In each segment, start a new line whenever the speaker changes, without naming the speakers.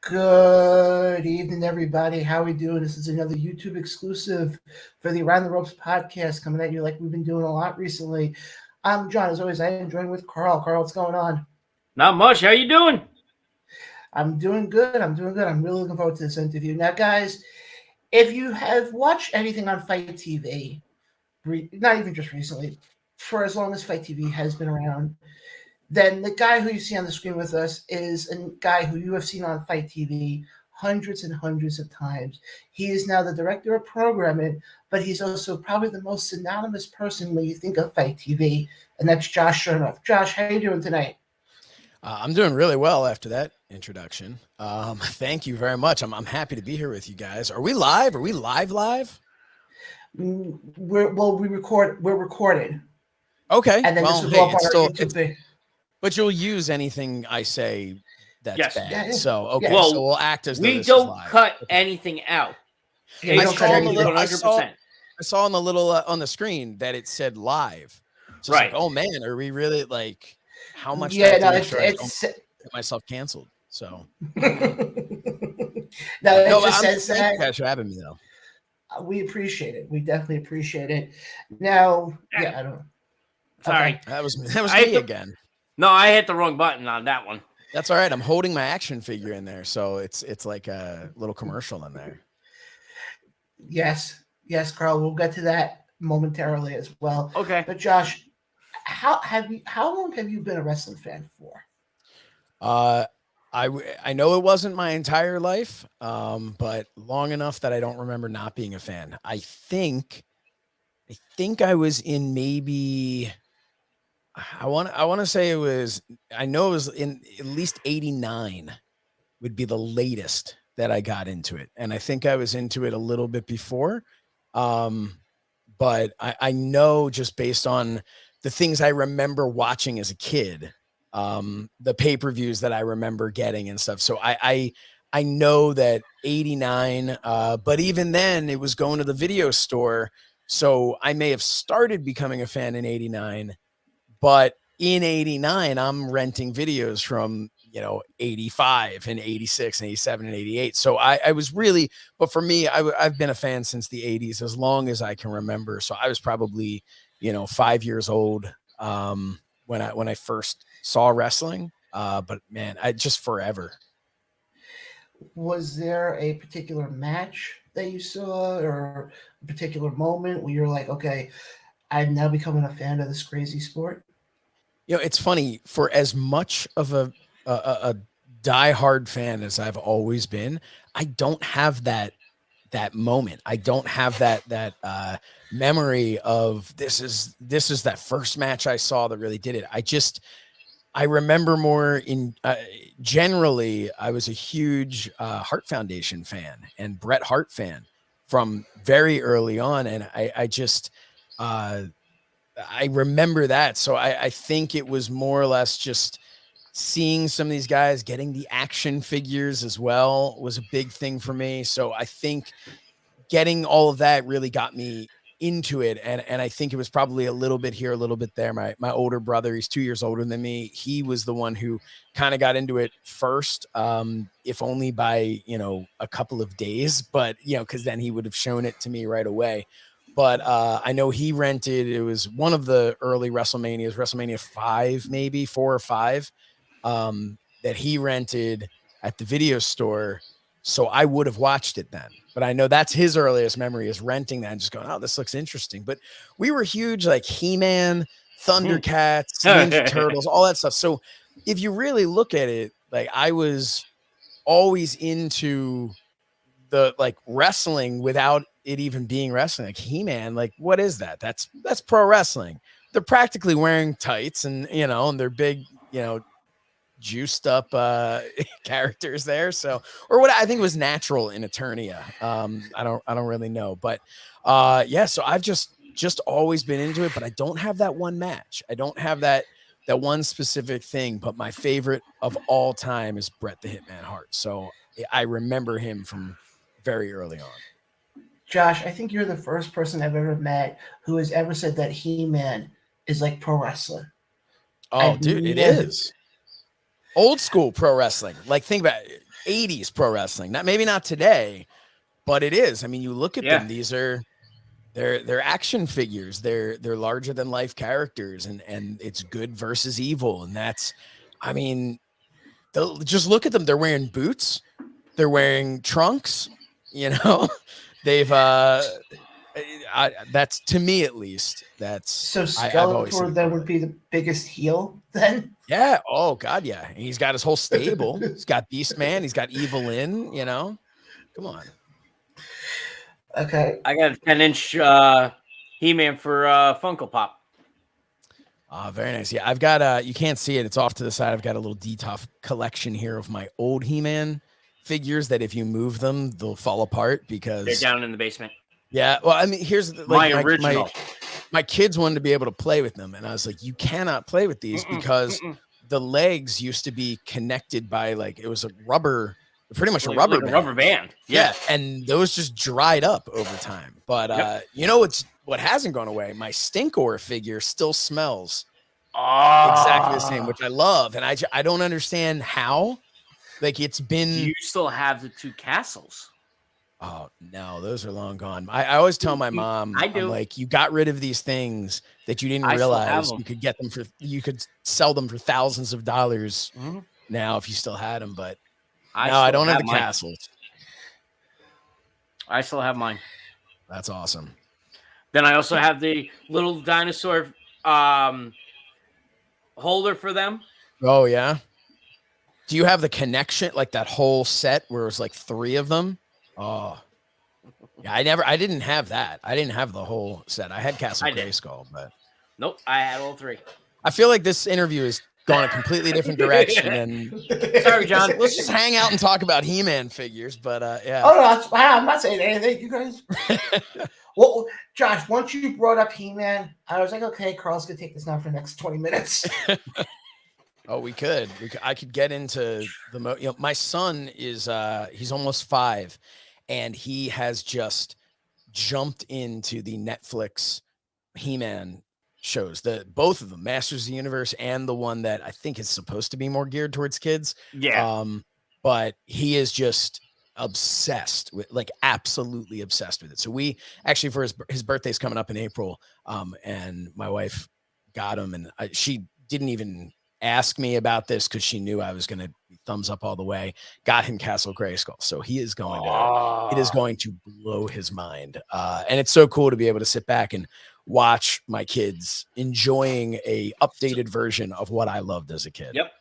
Good evening, everybody. How are we doing? This is another YouTube exclusive for the Around the Ropes podcast coming at you like we've been doing a lot recently. I'm John. As always, I am joined with Carl. Carl, what's going on?
Not much. How you doing?
I'm doing good. I'm really looking forward to this interview. Now, guys, if you have watched anything on FITE TV, not even just recently, for as long as FITE TV has been around, then the guy who you see on the screen with us is a guy who you have seen on FITE TV hundreds and hundreds of times. He is now the director of programming, but he's also probably the most synonymous person when you think of FITE TV, and that's Josh Shernoff. Josh, how you doing tonight?
I'm doing really well after that introduction. Thank you very much. I'm happy to be here with you guys. Are we live? Are we live?
We're recorded.
Okay.
And then
well,
this will go up on our YouTube page.
But you'll use anything I say that's bad.
Yeah.
So okay,
well,
so we'll act as though
we
this
don't
is live.
cut anything out.
Yeah, we don't cut anything.
100%.
I saw on the little on the screen that it said live. So
right.
Like, oh man, are we really like how much?
Yeah, no,
it's
get
myself canceled. So
it just says that.
Thank you guys for having me though.
We appreciate it. We definitely appreciate it. Now, yeah, I don't.
Sorry,
okay.
That was me again.
No, I hit the wrong button on that one.
That's all right. I'm holding my action figure in there, so it's like a little commercial in there.
Yes, Carl. We'll get to that momentarily as well.
Okay.
But Josh, how long have you been a wrestling fan for?
I know it wasn't my entire life, but long enough that I don't remember not being a fan. I think I was in maybe. I want to say it was. I know it was in at least 89 would be the latest that I got into it, and I think I was into it a little bit before. But I know just based on the things I remember watching as a kid, the pay-per-views that I remember getting and stuff. So I know that 89, but even then it was going to the video store. So I may have started becoming a fan in 89, but in 89, I'm renting videos from, 85 and 86 and 87 and 88. So I was really, but for me, I've been a fan since the 80s, as long as I can remember. So I was probably, 5 years old when I first saw wrestling. But man, I just forever.
Was there a particular match that you saw or a particular moment where you're like, okay, I'm now becoming a fan of this crazy sport?
It's funny, for as much of a diehard fan as I've always been, I don't have that moment. I don't have that memory of this is that first match I saw that really did it. I remember more in generally, I was a huge Hart Foundation fan and Bret Hart fan from very early on. And I remember that. So I think it was more or less just seeing some of these guys getting the action figures as well was a big thing for me. So I think getting all of that really got me into it. And I think it was probably a little bit here, a little bit there. My older brother, he's 2 years older than me. He was the one who kind of got into it first, if only by, a couple of days, but, cause then he would have shown it to me right away. But I know he rented, it was one of the early WrestleManias, WrestleMania 5, maybe 4 or 5, that he rented at the video store. So I would have watched it then. But I know that's his earliest memory, is renting that and just going, oh, this looks interesting. But we were huge, like He-Man, Thundercats, Ninja Turtles, all that stuff. So if you really look at it, like I was always into the like wrestling without it even being wrestling. Like He-Man, like what is that? That's pro wrestling. They're practically wearing tights and and they're big, juiced up characters there. So, or what I think was natural in Eternia. I don't really know, but so I've just always been into it, but I don't have that one match. I don't have that one specific thing, but my favorite of all time is Bret the Hitman Hart. So I remember him from very early on.
Josh, I think you're the first person I've ever met who has ever said that He-Man is like pro wrestling.
Oh, dude, it is. Old school pro wrestling. Like think about it. 80s pro wrestling. Maybe not today, but it is. I mean, you look at them, these are they're action figures. They're larger than life characters, and it's good versus evil. And that's, I mean, just look at them. They're wearing boots, they're wearing trunks, you know. They've that's, to me at least, that's
so
I've always
Skeletor
seen
then would be the biggest heel then.
Yeah. Oh God. Yeah. And he's got his whole stable. He's got Beastman. He's got Evil Lynn. You know, come on.
Okay.
I got a 10-inch He-Man for Funko Pop.
Very nice. Yeah, I've got you can't see it. It's off to the side. I've got a little DTOF collection here of my old He-Man figures that if you move them, they'll fall apart because
they're down in the basement.
Yeah. Well, I mean, here's
my original.
My kids wanted to be able to play with them, and I was like, you cannot play with these because the legs used to be connected by, like, it was a rubber, pretty much a rubber band.
A rubber band.
Yeah. And those just dried up over time. But you know what hasn't gone away? My Stinkor figure still smells exactly the same, which I love. And I don't understand how. Like, it's been.
Do you still have the 2 castles?
Oh, no, those are long gone. I always tell my mom, I'm like, you got rid of these things that you didn't realize you could get them for, you could sell them for thousands of dollars now if you still had them. But I don't have the castles.
I still have mine.
That's awesome.
Then I also have the little dinosaur holder for them.
Oh, yeah. Do you have the connection, like that whole set where it was like 3 of them? Oh, yeah. I didn't have that. I didn't have the whole set. I had Castle Grayskull, but
nope, I had all 3.
I feel like this interview has gone a completely different direction. And
sorry, John.
Let's just hang out and talk about He-Man figures. But yeah.
Oh no, I'm not saying anything, you guys. Well, Josh, once you brought up He-Man, I was like, okay, Carl's gonna take this now for the next 20 minutes.
Oh, we could. I could get into the my son is he's almost 5, and he has just jumped into the Netflix He-Man shows. Both of them, Masters of the Universe and the one that I think is supposed to be more geared towards kids.
Yeah.
But he is just obsessed with, like, absolutely obsessed with it. So we actually, for his birthday's coming up in April, and my wife got him, and she didn't even ask me about this because she knew I was going to thumbs up all the way. Got him Castle Grayskull, so he is going to. It is going to blow his mind, and it's so cool to be able to sit back and watch my kids enjoying a updated version of what I loved as a kid.
Yep.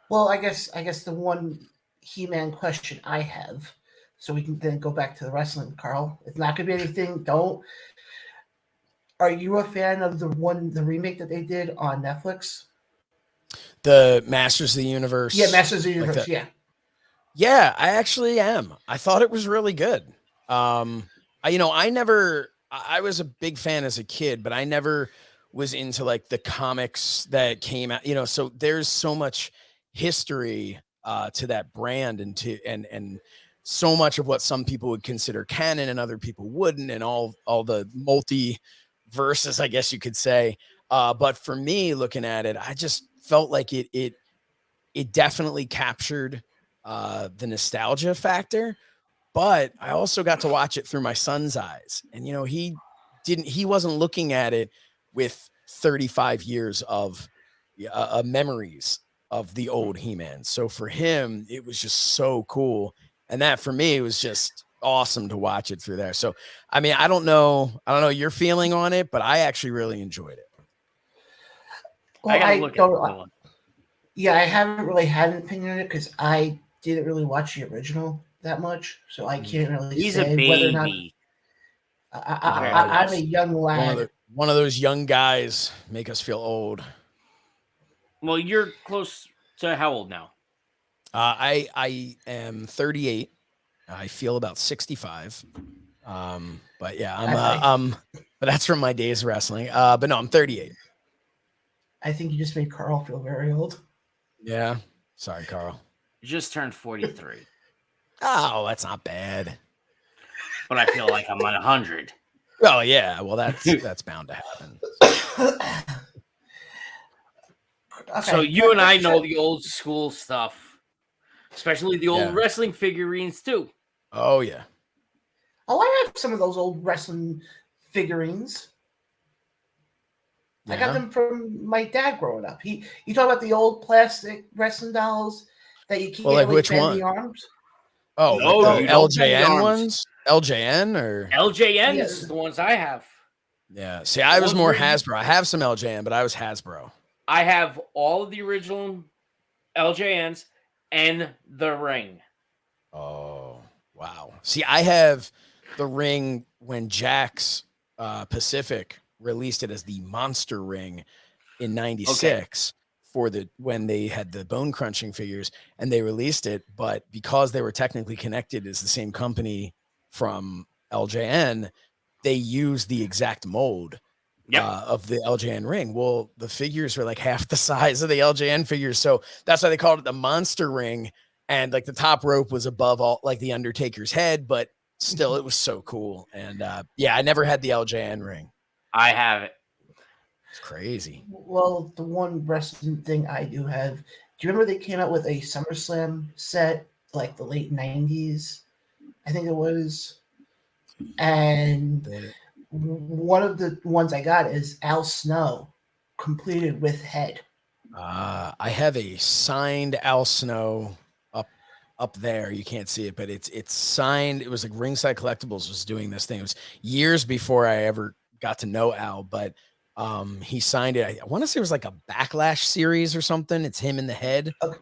Well, I guess the one He-Man question I have, so we can then go back to the wrestling, Carl. It's not going to be anything. Are you a fan of the remake that they did on Netflix?
The Masters of the Universe.
Yeah, Masters of the Universe. Yeah.
Yeah, I actually am. I thought it was really good. I was a big fan as a kid, but I never was into, like, the comics that came out, so there's so much history to that brand and so much of what some people would consider canon and other people wouldn't, and all the multi-verses, I guess you could say. But for me, looking at it, I just felt like it definitely captured the nostalgia factor. But I also got to watch it through my son's eyes, and he wasn't looking at it with 35 years of memories of the old He-Man. So for him, it was just so cool, and that for me was just awesome to watch it through there. So I mean, I don't know your feeling on it, but I actually really enjoyed it.
Well, I haven't really had an opinion on it because I didn't really watch the original that much, so I can't really say whether or not. I'm a young lad.
One of those young guys make us feel old.
Well, you're close to how old now?
I am 38. I feel about 65. But yeah, but that's from my days wrestling. But no, I'm 38.
I think you just made Carl feel very old.
Yeah. Sorry, Carl.
You just turned 43.
Oh, that's not bad.
But I feel like I'm at 100.
Oh yeah. Well, that's bound to happen.
Okay.
So you and I know
So-
the old school stuff, especially the old
Yeah.
wrestling figurines too.
Oh yeah.
Oh, I have some of those old wrestling figurines. I got
Yeah.
them from my dad growing up. You talk about the old plastic wrestling dolls that you can't
Well, like
really
which
bend
one?
the arms.
Oh,
No,
like the
you don't bend the
LJN
arms.
ones? LJN or
LJNs
Yeah.
is the ones I have.
yeah. See, I was
ones
more
where you-
Hasbro. I have some LJN, but I was Hasbro.
I have all of the original LJNs and the ring.
Oh, wow. See, I have the ring when Jack's Pacific released it as the Monster Ring in 96 for when they had the bone crunching figures and they released it, but because they were technically connected as the same company from LJN, they used the exact mold
Yep.
of the LJN ring. Well, the figures were like half the size of the LJN figures. So that's why they called it the Monster Ring. And like the top rope was above all like the Undertaker's head, but still it was so cool. And yeah, I never had the LJN ring.
I have it.
It's crazy.
Well, the one wrestling thing I do have. Do you remember they came out with a SummerSlam set like the late '90s? I think it was. And one of the ones I got is Al Snow, completed with head.
I have a signed Al Snow up there. You can't see it, but it's signed. It was like Ringside Collectibles was doing this thing. It was years before I ever got to know Al, but he signed it. I want to say it was like a Backlash series or something. It's him in the head.
Okay.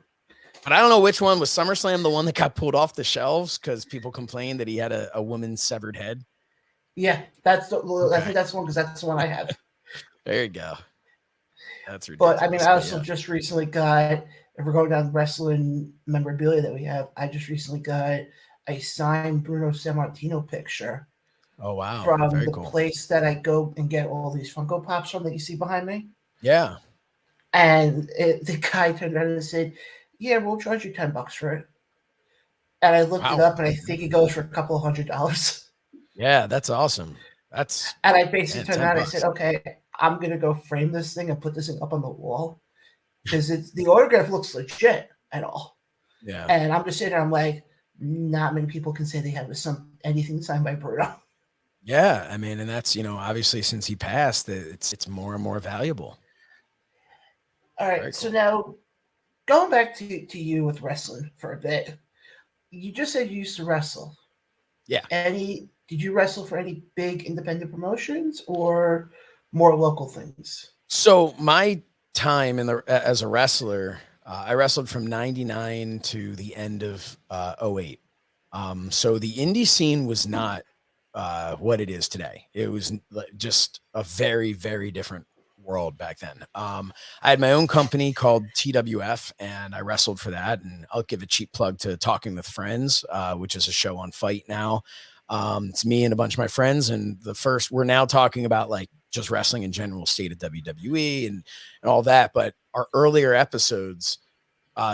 But I don't know which one was SummerSlam, the one that got pulled off the shelves because people complained that he had a woman's severed head.
Yeah, that's the.
Okay.
I think that's the one because that's the one I have.
There you go. That's ridiculous.
But I mean, I also just recently got. If we're going down wrestling memorabilia that we have, I just recently got a signed Bruno Sammartino picture.
Oh wow!
From
Very
the
cool.
place that I go and get all these Funko Pops from that you see behind me.
Yeah.
And the guy turned around and said, "Yeah, we'll charge you $10 for it." And I looked it
Wow.
up, and I think it goes for a couple of $100.
Yeah, that's awesome. That's
And I basically turned around and I
$10.
said, "Okay, I'm gonna go frame this thing and put this thing up on the wall because it's the autograph looks legit and all."
Yeah.
And I'm just sitting there, I'm like, not many people can say they have anything signed by Bruno.
Yeah, I mean, and that's obviously since he passed, it's more and more valuable.
All right,
Very
so
cool.
now going back to you with wrestling for a bit, you just said you used to wrestle.
Yeah.
Did you wrestle for any big independent promotions or more local things?
So my time as a wrestler, I wrestled from 99 to the end of 08. So the indie scene was not what it is today. It was just a very, very different world back then. I had my own company called TWF and I wrestled for that. And I'll give a cheap plug to Talking with Friends, which is a show on FITE now. It's me and a bunch of my friends. And we're now talking about like just wrestling in general, state of WWE and all that. But our earlier episodes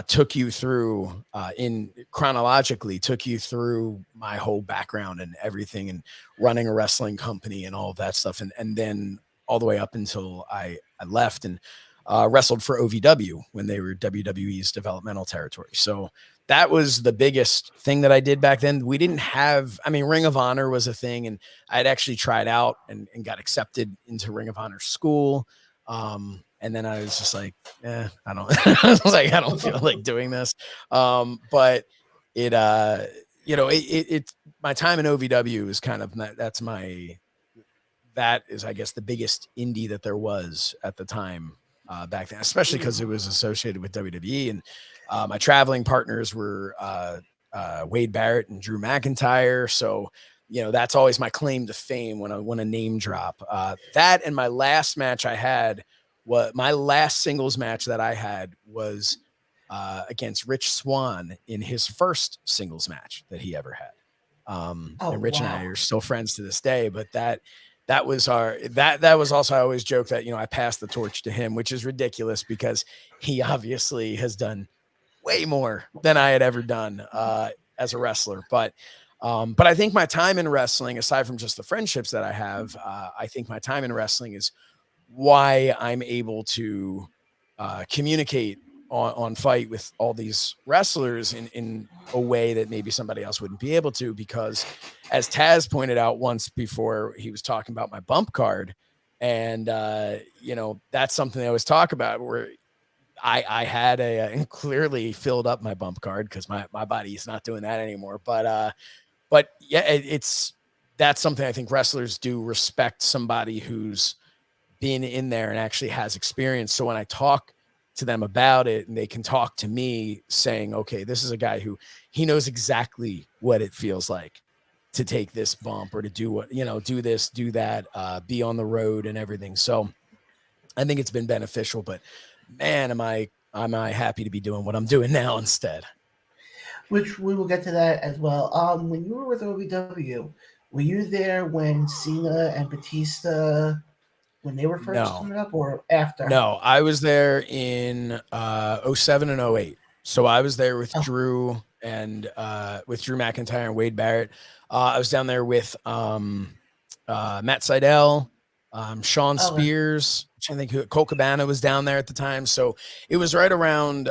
took you through took you through my whole background and everything and running a wrestling company and all of that stuff. And then all the way up until I left and wrestled for OVW when they were WWE's developmental territory. So that was the biggest thing that I did back then. We didn't have, Ring of Honor was a thing and I had actually tried out and got accepted into Ring of Honor school. And then I was just like, I don't, I was like, I don't feel like doing this. But it, my time in OVW is kind of, that is, I guess, the biggest indie that there was at the time back then, especially because it was associated with WWE. And my traveling partners were Wade Barrett and Drew McIntyre. So, that's always my claim to fame when I want to name drop. That and my last match I had, my last singles match that I had was against Rich Swann in his first singles match that he ever had. And Rich and I are still friends to this day, but that was also, I always joke that, I passed the torch to him, which is ridiculous because he obviously has done way more than I had ever done as a wrestler. But I think my time in wrestling, aside from just the friendships that I have, I think my time in wrestling is why I'm able to communicate on Fight with all these wrestlers in a way that maybe somebody else wouldn't be able to, because as Taz pointed out once before, he was talking about my bump card. And, you know, that's something they always talk about, where I had and clearly filled up my bump card, because my body is not doing that anymore. But yeah, that's something I think wrestlers do respect, somebody who's been in there and actually has experience. So when I talk to them about it, and they can talk to me saying, okay, this is a guy who he knows exactly what it feels like to take this bump, or to do what, you know, do this, do that, be on the road and everything. So I think it's been beneficial, but man, am I happy to be doing what I'm doing now instead.
Which we will get to that as well. When you were with OVW, were you there when Cena and Batista, when they were first
No.
coming up, or after?
No, I was there in 07 and 08. So I was there with
Oh.
Drew and with Drew McIntyre and Wade Barrett. I was down there with Matt Sydal, Sean Spears, which I think Cole Cabana was down there at the time. So it was right around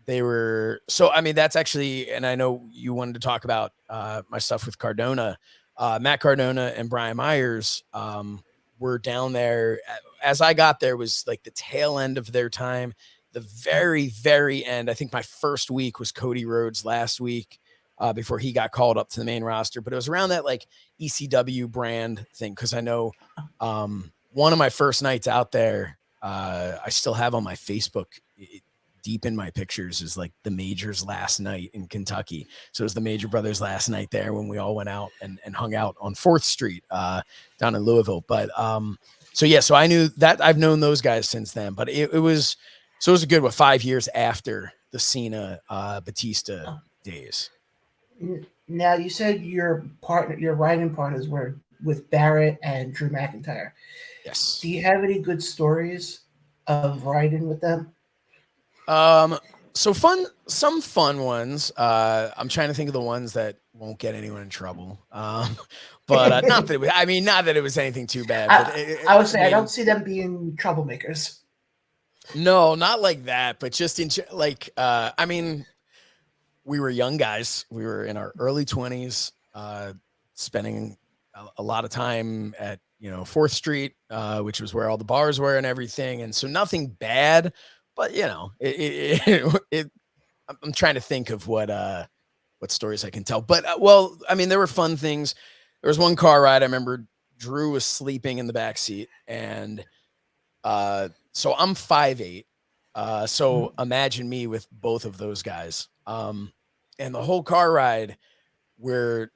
they were. So I mean, that's actually, and I know you wanted to talk about my stuff with Cardona. Matt Cardona and Brian Myers were down there. As I got there was like the tail end of their time. The very, very end. I think my first week was Cody Rhodes last week before he got called up to the main roster. But it was around that like ECW brand thing, because I know one of my first nights out there, I still have on my Facebook, deep in my pictures, is like the Major's last night in Kentucky. So it was the Major Brothers last night there when we all went out and hung out on 4th Street down in Louisville. But so yeah, so I knew that. I've known those guys since then, but it was a good 5 years after the Cena Batista days.
Now, you said your writing partners were with Barrett and Drew McIntyre.
Yes.
Do you have any good stories of writing with them?
So some fun ones. I'm trying to think of the ones that won't get anyone in trouble. But not that it was anything too bad. But
I would say, I don't see them being troublemakers.
No, not like that, but just I mean, we were young guys. We were in our early 20s, spending a lot of time at 4th Street, which was where all the bars were and everything. And so nothing bad, but I'm trying to think of what stories I can tell. But well, I mean, there were fun things. There was one car ride. I remember Drew was sleeping in the back seat, and so I'm 5'8". So imagine me with both of those guys. And the whole car ride, where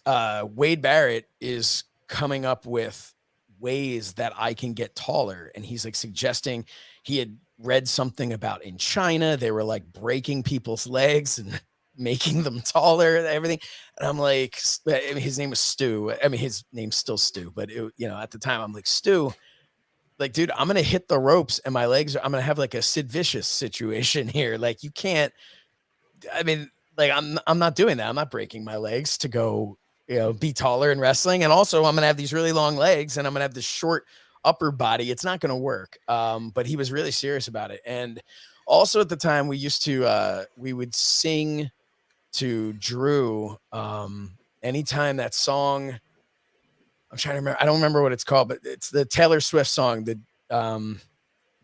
Wade Barrett is coming up with ways that I can get taller, and he's like suggesting, he had read something about in China they were like breaking people's legs and making them taller and everything. And I'm like, I mean, his name was Stu. I mean, his name's still Stu, but at the time I'm like, Stu, like, dude, I'm gonna hit the ropes and my legs I'm gonna have like a Sid Vicious situation here. Like, you can't. I mean, like, I'm not doing that. I'm not breaking my legs to go, be taller in wrestling. And also, I'm gonna have these really long legs and I'm gonna have this short upper body. It's not gonna work. But he was really serious about it. And also at the time, we would sing to Drew anytime that song. I'm trying to remember. I don't remember what it's called, but it's the Taylor Swift song,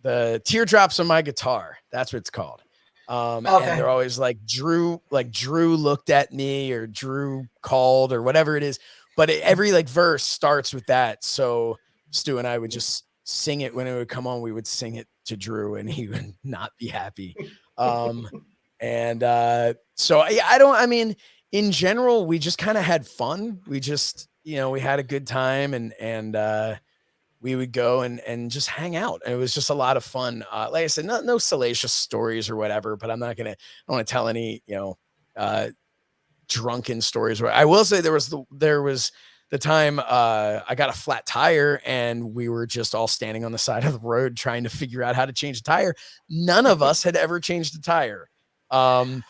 the Teardrops on My Guitar. That's what it's called. And they're always like Drew looked at me, or Drew called, or whatever it is. But every like verse starts with that. So Stu and I would just sing it when it would come on. We would sing it to Drew, and he would not be happy. So I mean, in general, we just kind of had fun. We just, we had a good time, and we would go and just hang out. And it was just a lot of fun. Like I said, no salacious stories or whatever, but I don't want to tell any, drunken stories. I will say there was the time I got a flat tire, and we were just all standing on the side of the road trying to figure out how to change a tire. None of us had ever changed a tire. And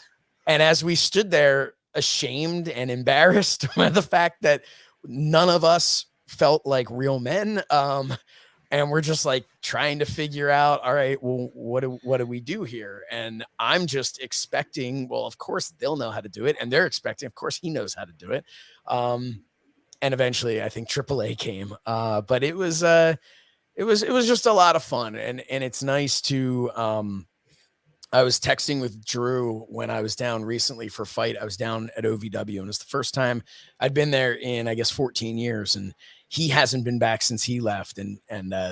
as we stood there ashamed and embarrassed by the fact that none of us felt like real men, And we're just like trying to figure out, all right, well, what do we do here? And I'm just expecting, well, of course they'll know how to do it. And they're expecting, of course he knows how to do it. And eventually I think AAA came. But it was just a lot of fun. And it's nice to, I was texting with Drew when I was down recently for FITE. I was down at OVW, and it was the first time I'd been there in, I guess, 14 years. And he hasn't been back since he left. And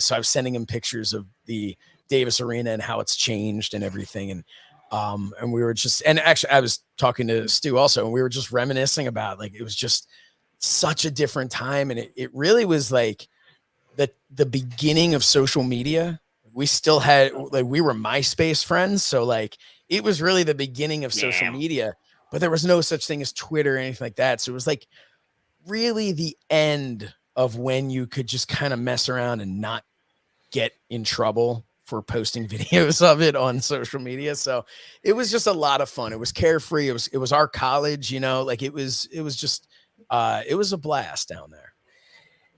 so I was sending him pictures of the Davis Arena and how it's changed and everything. And we were just, and actually I was talking to Stu also, and we were just reminiscing about, like, it was just such a different time. And it really was like the beginning of social media. We still had, like, we were MySpace friends. So like, it was really the beginning of social media, but there was no such thing as Twitter or anything like that. So it was like really the end of when you could just kind of mess around and not get in trouble for posting videos of it on social media. So it was just a lot of fun. It was carefree. It was our college, like it was just, it was a blast down there.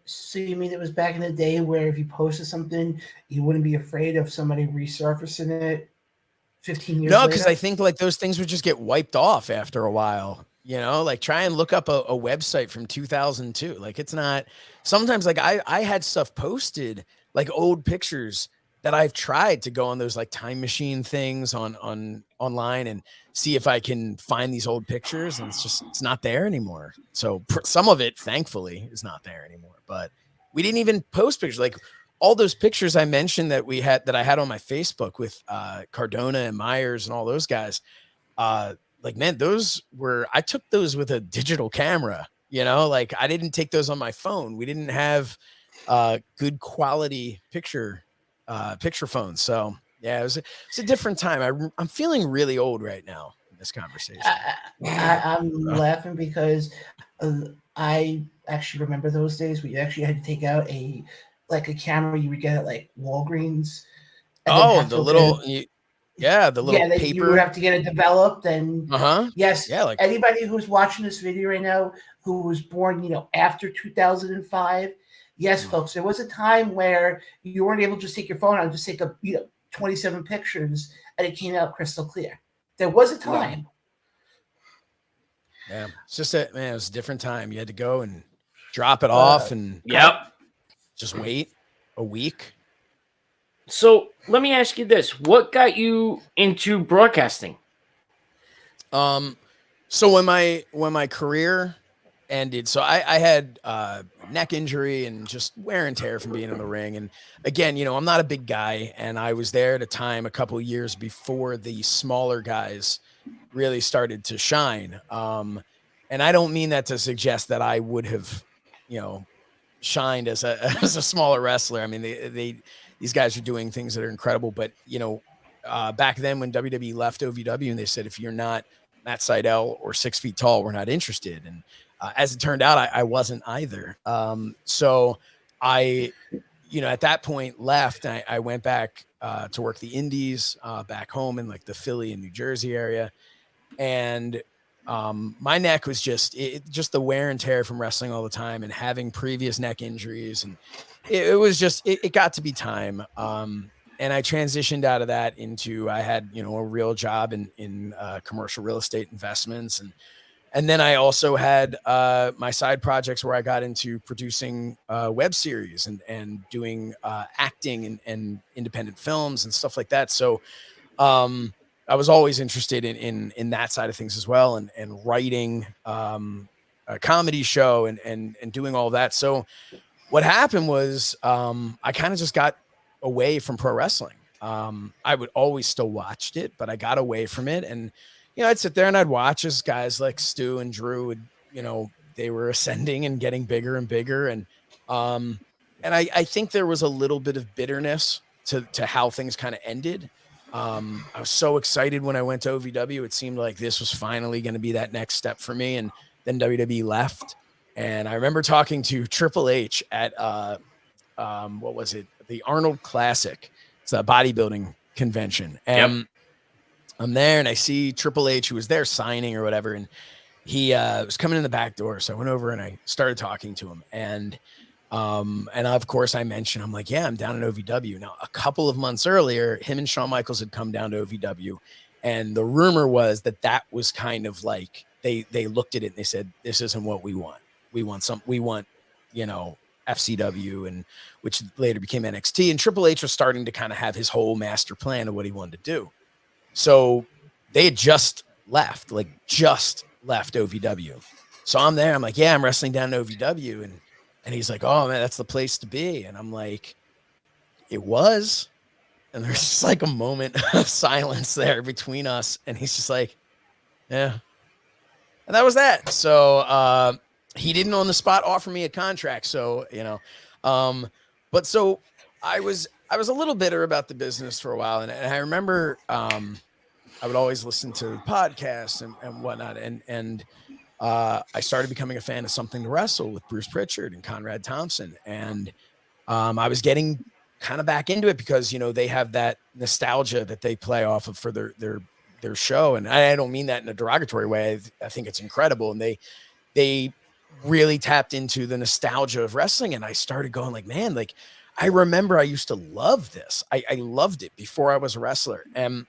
So you mean it was back in the day where if you posted something, you wouldn't be afraid of somebody resurfacing it 15 years later?
No, because I think like those things would just get wiped off after a while. Like try and look up a website from 2002. Like it's not, sometimes like I had stuff posted, like old pictures that I've tried to go on those like time machine things on online and see if I can find these old pictures, and it's not there anymore. So some of it, thankfully, is not there anymore. But we didn't even post pictures. Like all those pictures I mentioned that I had on my Facebook with Cardona and Myers and all those guys. Like, man, I took those with a digital camera, like I didn't take those on my phone. We didn't have good quality picture phones. So yeah, it was a different time. I'm feeling really old right now in this conversation.
I'm laughing because I actually remember those days where you actually had to take out a camera you would get at like Walgreens.
Oh, the little, the little paper.
You would have to get it developed. And yes,
yeah, like
anybody who's watching this video right now who was born, after 2005. Yes, folks, there was a time where you weren't able to just take your phone out and just take 27 pictures and it came out crystal clear. There was a time.
Yeah, it's just it was a different time. You had to go and drop it off and just wait a week.
So let me ask you this: what got you into broadcasting?
So when my career ended, so I had neck injury and just wear and tear from being in the ring. And again, I'm not a big guy, and I was there at a time a couple of years before the smaller guys really started to shine. And I don't mean that to suggest that I would have, shined as a smaller wrestler. I mean, these guys are doing things that are incredible, but back then when WWE left OVW and they said, if you're not Matt Sydal or 6 feet tall, we're not interested. And as it turned out, I wasn't either. So I, at that point left, and I went back to work the indies back home in like the Philly and New Jersey area. And my neck was just the wear and tear from wrestling all the time and having previous neck injuries. And it was just, it got to be time. And I transitioned out of that into, I had, a real job in commercial real estate investments. And then I also had my side projects where I got into producing web series and doing acting and independent films and stuff like that. So I was always interested in that side of things as well, and writing a comedy show and doing all that. So what happened was I kind of just got away from pro wrestling. I would always still watched it, but I got away from it. And I'd sit there and I'd watch as guys like Stu and Drew would, they were ascending and getting bigger and bigger. And I think there was a little bit of bitterness to how things kind of ended. I was so excited when I went to OVW. It seemed like this was finally going to be that next step for me. And then WWE left. And I remember talking to Triple H at, what was it? The Arnold Classic. It's a bodybuilding convention. And I'm there and I see Triple H, who was there signing or whatever. And he was coming in the back door. So I went over and I started talking to him. And And of course I mentioned, I'm like, yeah, I'm down at OVW. Now, a couple of months earlier, him and Shawn Michaels had come down to OVW. And the rumor was that was kind of like, they looked at it and they said, this isn't what we want. We want, you know, FCW, and which later became NXT. And Triple H was starting to kind of have his whole master plan of what he wanted to do. So they had just left OVW. So I'm there. I'm like, yeah, I'm wrestling down at OVW. And he's like, oh man, that's the place to be. And I'm like, it was. And there's just like a moment of silence there between us. And he's just like, yeah. And that was that. So he didn't on the spot offer me a contract. So, you know, but so I was a little bitter about the business for a while. And I remember I would always listen to podcasts and whatnot. And I started becoming a fan of Something to Wrestle with Bruce Pritchard and Conrad Thompson. And I was getting kind of back into it because, you know, they have that nostalgia that they play off of for their show. And I don't mean that in a derogatory way. I think it's incredible. And they really tapped into the nostalgia of wrestling. And I started going like, man, like I remember I used to love this. I loved it before I was a wrestler. And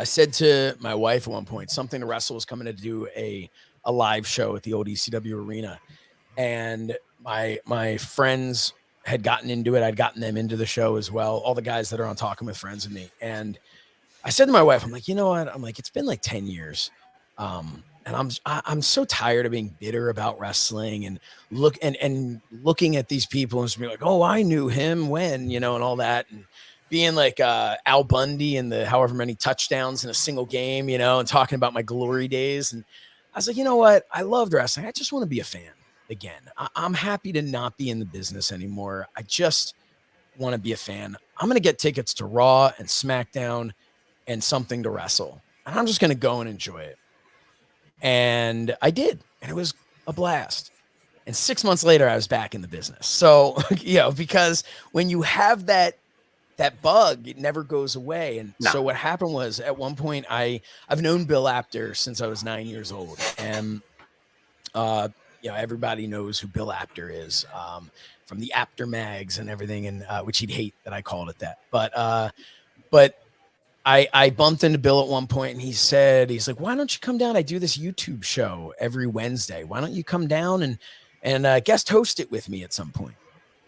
I said to my wife at one point, Something to Wrestle was coming to do a live show at the old ECW arena. And my friends had gotten into it. I'd gotten them into the show as well. All the guys that are on Talking with Friends with me. And I said to my wife, I'm like, you know what? I'm like, it's been like 10 years. And I'm so tired of being bitter about wrestling and looking at these people and just being like, oh, I knew him when, you know, and all that. And being like Al Bundy and the however many touchdowns in a single game, you know, and talking about my glory days. And I was like, you know what? I loved wrestling. I just want to be a fan again. I'm happy to not be in the business anymore. I just want to be a fan. I'm going to get tickets to Raw and SmackDown and Something to Wrestle. And I'm just going to go and enjoy it. And I did. And it was a blast. And 6 months later, I was back in the business. So, you know, because when you have that bug, it never goes away. And so what happened was at one point I've known Bill Apter since I was 9 years old. And, you know, everybody knows who Bill Apter is, from the Apter mags and everything. And, which he'd hate that I called it that, but I bumped into Bill at one point and he's like, why don't you come down? I do this YouTube show every Wednesday. Why don't you come down and guest host it with me at some point?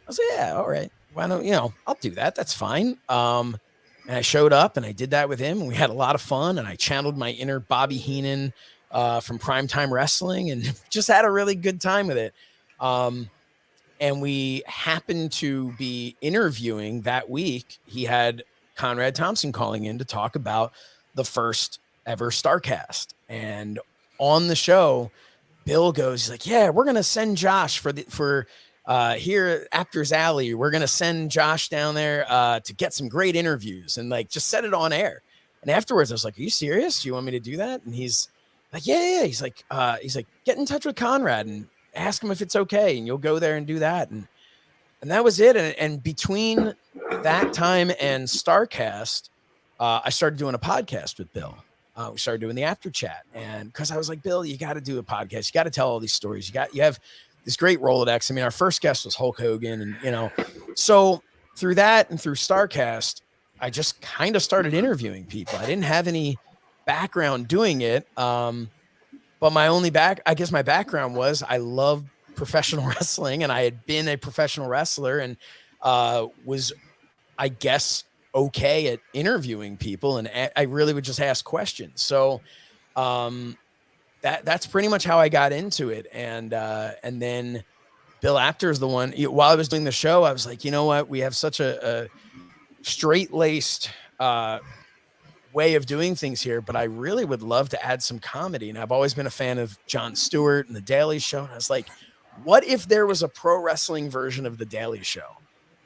I was like, yeah, all right. Why don't, you know, I'll do that. That's fine. And I showed up and I did that with him and we had a lot of fun and I channeled my inner Bobby Heenan from Primetime Wrestling and just had a really good time with it. And we happened to be interviewing that week. He had Conrad Thompson calling in to talk about the first ever Starcast. And on the show, Bill goes, he's like, yeah, we're going to send Josh for here at Apter's Alley. We're going to send Josh down there to get some great interviews and like just set it on air. And afterwards I was like, are you serious? Do you want me to do that? And he's like, yeah. He's like, get in touch with Conrad and ask him if it's okay. And you'll go there and do that. And that was it. And between that time and Starcast, I started doing a podcast with Bill. We started doing the After Chat. And because I was like, Bill, you got to do a podcast. You got to tell all these stories. You have this great Rolodex. I mean, our first guest was Hulk Hogan. And, you know, so through that and through Starcast, I just kind of started interviewing people. I didn't have any background doing it. But my background was I loved professional wrestling and I had been a professional wrestler and was, I guess, okay at interviewing people. And I really would just ask questions. So that's pretty much how I got into it. And then Bill Apter is the one, while I was doing the show, I was like, you know what? We have such a straight-laced way of doing things here, but I really would love to add some comedy. And I've always been a fan of Jon Stewart and The Daily Show. And I was like, what if there was a pro wrestling version of The Daily Show?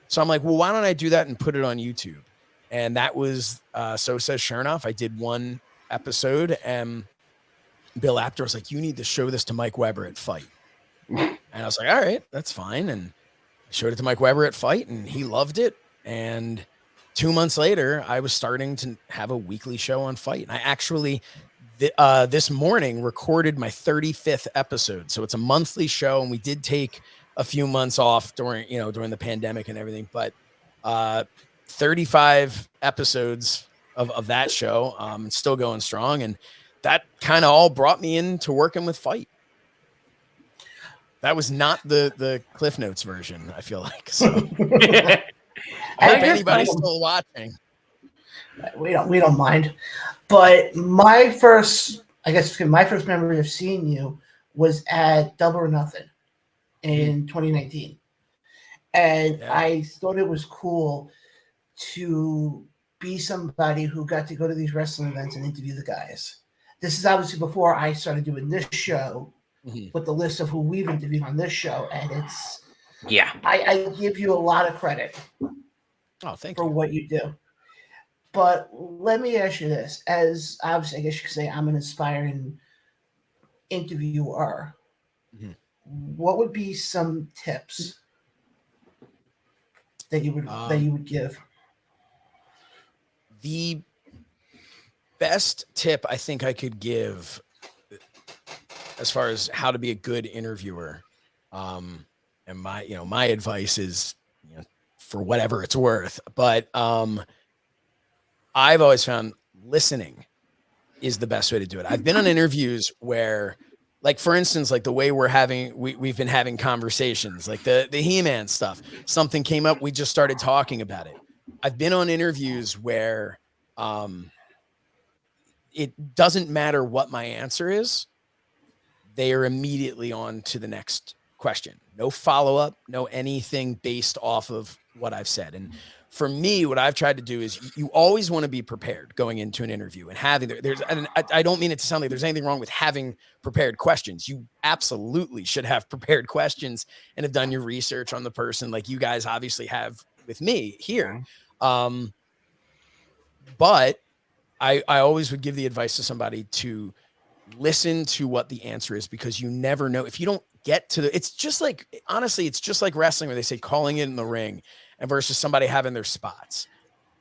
So I'm like, well, why don't I do that and put it on YouTube? And that was So Says Shernoff. I did one episode and Bill Apter was like, you need to show this to Mike Weber at FITE. And I was like, all right, that's fine. And I showed it to Mike Weber at FITE and he loved it. And 2 months later, I was starting to have a weekly show on FITE. And I actually, this morning, recorded my 35th episode. So it's a monthly show. And we did take a few months off during the pandemic and everything, but 35 episodes of that show, still going strong. And that kind of all brought me into working with FITE. That was not the Cliff Notes version, I feel like. So I hope anybody's still watching.
We don't mind. But my first memory of seeing you was at Double or Nothing in 2019. And I thought it was cool to be somebody who got to go to these wrestling events and interview the guys. This is obviously before I started doing this show with the list of who we've interviewed on this show. And it's, I give you a lot of credit for what you do. But let me ask you this. As obviously, I guess you could say I'm an aspiring interviewer. What would be some tips that you would give?
The best tip I think I could give as far as how to be a good interviewer, and my advice is, for whatever it's worth, but I've always found listening is the best way to do it. I've been on interviews where, like, for instance, like the way we've been having conversations, like the He-Man stuff, something came up, we just started talking about it. I've been on interviews where it doesn't matter what my answer is, they are immediately on to the next question. No follow-up, no anything based off of what I've said. And for me, what I've tried to do is you always want to be prepared going into an interview and having I don't mean it to sound like there's anything wrong with having prepared questions. You absolutely should have prepared questions and have done your research on the person, like you guys obviously have with me here. But I always would give the advice to somebody to listen to what the answer is, because you never know if you don't get to it's just like, honestly, it's just like wrestling where they say calling it in the ring and versus somebody having their spots.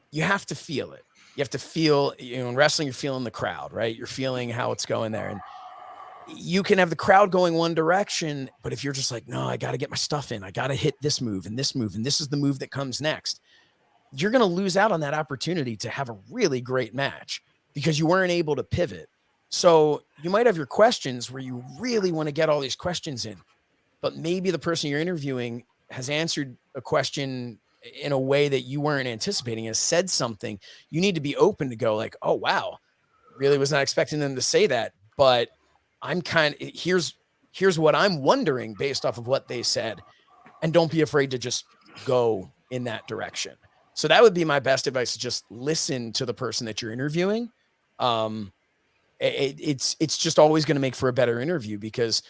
You have to feel it. You have to feel, in wrestling, you're feeling the crowd, right? You're feeling how it's going there. And you can have the crowd going one direction, but if you're just like, no, I got to get my stuff in, I got to hit this move, and this is the move that comes next, you're going to lose out on that opportunity to have a really great match because you weren't able to pivot. So you might have your questions where you really want to get all these questions in, but maybe the person you're interviewing has answered a question in a way that you weren't anticipating, has said something. You need to be open to go like, oh, wow, really was not expecting them to say that, but I'm here's what I'm wondering based off of what they said. And don't be afraid to just go in that direction. So that would be my best advice, to just listen to the person that you're interviewing. It's just always going to make for a better interview, because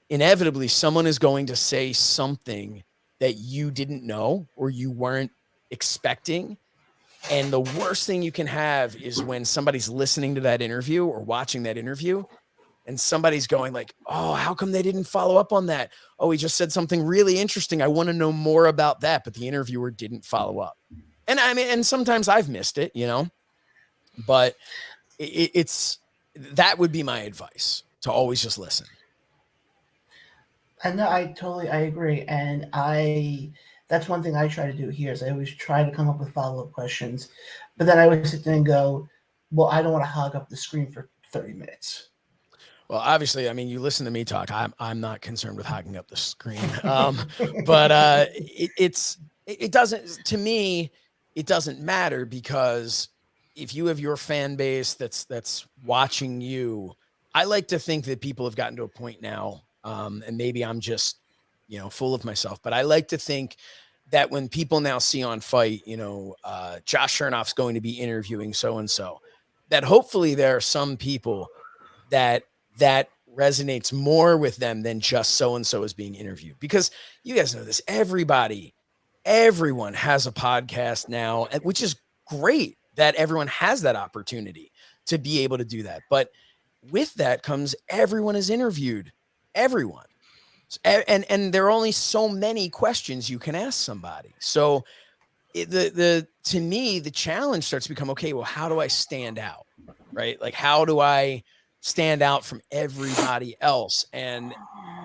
inevitably someone is going to say something that you didn't know or you weren't expecting. And the worst thing you can have is when somebody's listening to that interview or watching that interview and somebody's going like, oh, how come they didn't follow up on that? Oh, he just said something really interesting. I want to know more about that. But the interviewer didn't follow up. And I mean, and sometimes I've missed it, but that would be my advice, to always just listen.
And I agree. And that's one thing I try to do here is I always try to come up with follow-up questions, but then I always sit there and go, well, I don't want to hog up the screen for 30 minutes.
Well, obviously, I mean, you listen to me talk. I'm not concerned with hogging up the screen, but it doesn't, to me, it doesn't matter, because if you have your fan base that's watching you, I like to think that people have gotten to a point now, and maybe I'm just, full of myself, but I like to think that when people now see on FITE, Josh Shernoff's going to be interviewing so-and-so, that hopefully there are some people that resonates more with them than just so-and-so is being interviewed. Because you guys know this, everyone has a podcast now, which is great that everyone has that opportunity to be able to do that. But with that comes everyone is interviewed, everyone. And there are only so many questions you can ask somebody. So to me, the challenge starts to become, okay, well, how do I stand out, right? Like, how do I stand out from everybody else. And,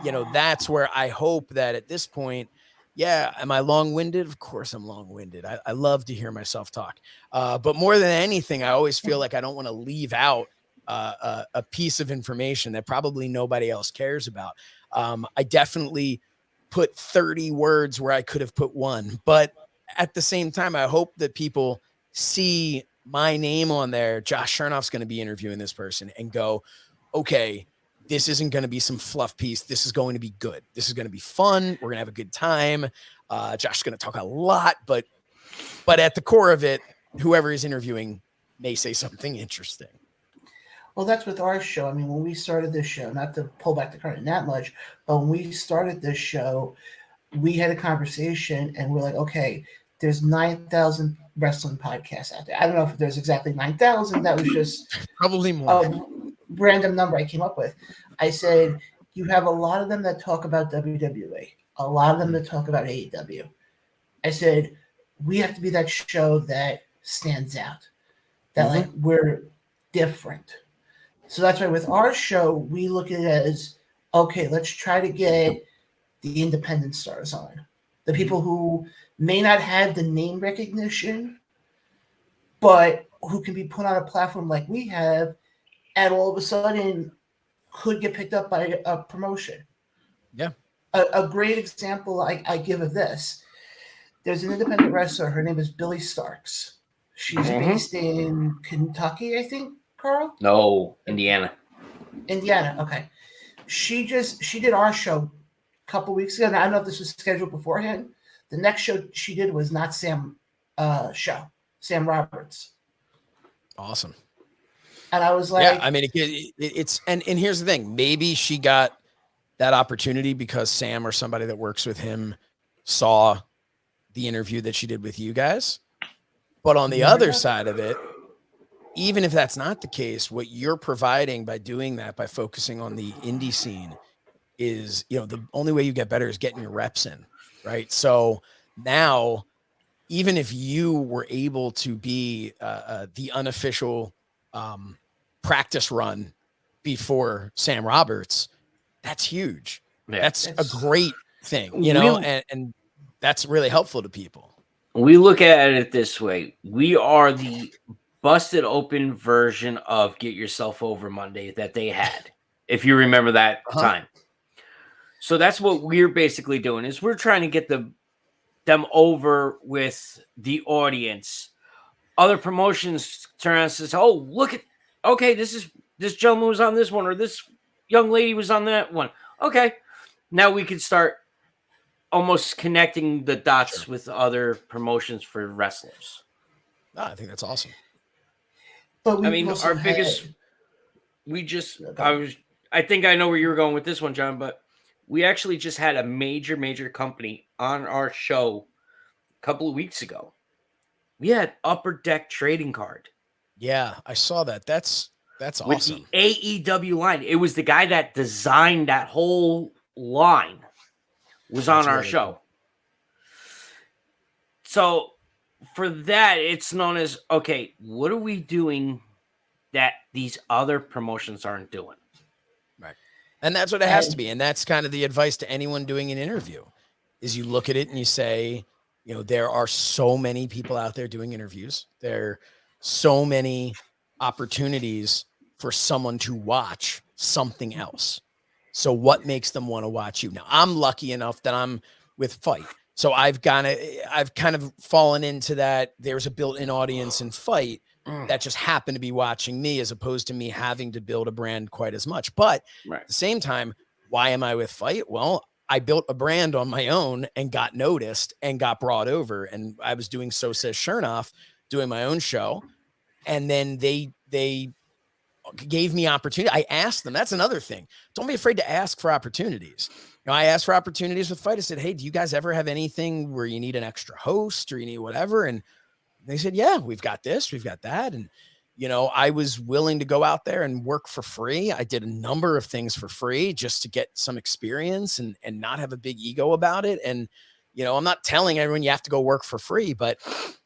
you know, that's where I hope that at this point, yeah, am I long-winded? Of course I'm long-winded. I love to hear myself talk. But more than anything, I always feel like I don't want to leave out a piece of information that probably nobody else cares about. I definitely put 30 words where I could have put one, but at the same time, I hope that people see my name on there. Josh Shernoff's going to be interviewing this person and go, okay, this isn't going to be some fluff piece. This is going to be good. This is going to be fun. We're going to have a good time. Josh's going to talk a lot, but at the core of it, whoever is interviewing may say something interesting.
Well, that's with our show. I mean, when we started this show, not to pull back the curtain that much, but when we started this show, we had a conversation and we're like, okay, there's 9,000 wrestling podcasts out there. I don't know if there's exactly 9,000. That was just
probably more.
A random number I came up with. I said, you have a lot of them that talk about WWE, a lot of them that talk about AEW. I said, we have to be that show that stands out, that like we're different. So that's why with our show, we look at it as, okay, let's try to get the independent stars on. The people who may not have the name recognition, but who can be put on a platform like we have, and all of a sudden could get picked up by a promotion.
Yeah.
A great example I give of this, there's an independent wrestler. Her name is Billy Starks. She's based in Kentucky, I think, Carl?
No, Indiana.
Indiana, okay. She did our show a couple weeks ago. Now, I don't know if this was scheduled beforehand. The next show she did was not Sam show, Sam Roberts.
Awesome.
And I was like,
yeah, I mean, it's and here's the thing. Maybe she got that opportunity because Sam or somebody that works with him saw the interview that she did with you guys. But on the other side of it, even if that's not the case, what you're providing by doing that, by focusing on the indie scene is, you know, the only way you get better is getting your reps in, right? So now, even if you were able to be the unofficial practice run before Sam Roberts, that's huge. Yeah, that's a great thing, you know, and that's really helpful to people.
We look at it this way. We are the busted open version of Get Yourself Over Monday that they had, if you remember that time. So that's what we're basically doing, is we're trying to get them over with the audience. Other promotions turn around and says, oh, look at, okay, this gentleman was on this one, or this young lady was on that one. Okay, now we can start almost connecting the dots with other promotions for wrestlers.
Oh, I think that's awesome.
But
I mean, our biggest, I think I know where you were going with this one, John, but we actually just had a major company on our show a couple of weeks ago. We had Upper Deck Trading Card.
Yeah, I saw that. That's awesome.
With the AEW line. It was the guy that designed that whole line was on our show. So for that, it's known as, okay, what are we doing that these other promotions aren't doing?
Right. And that's what it has to be. And that's kind of the advice to anyone doing an interview, is you look at it and you say, you know, there are so many people out there doing interviews. There are so many opportunities for someone to watch something else. So what makes them want to watch you? Now, I'm lucky enough that I'm with FITE. So I've kind of fallen into that. There's a built-in audience in FITE that just happened to be watching me, as opposed to me having to build a brand quite as much. But at the same time, why am I with FITE? Well, I built a brand on my own and got noticed and got brought over. And I was doing So Says Shernoff, doing my own show. And then they gave me opportunity. I asked them. That's another thing. Don't be afraid to ask for opportunities. You know, I asked for opportunities with FITE. I said, hey, do you guys ever have anything where you need an extra host or you need whatever? And they said, yeah, we've got this, we've got that. And, you know, I was willing to go out there and work for free. I did a number of things for free just to get some experience and not have a big ego about it. And, you know, I'm not telling everyone you have to go work for free, but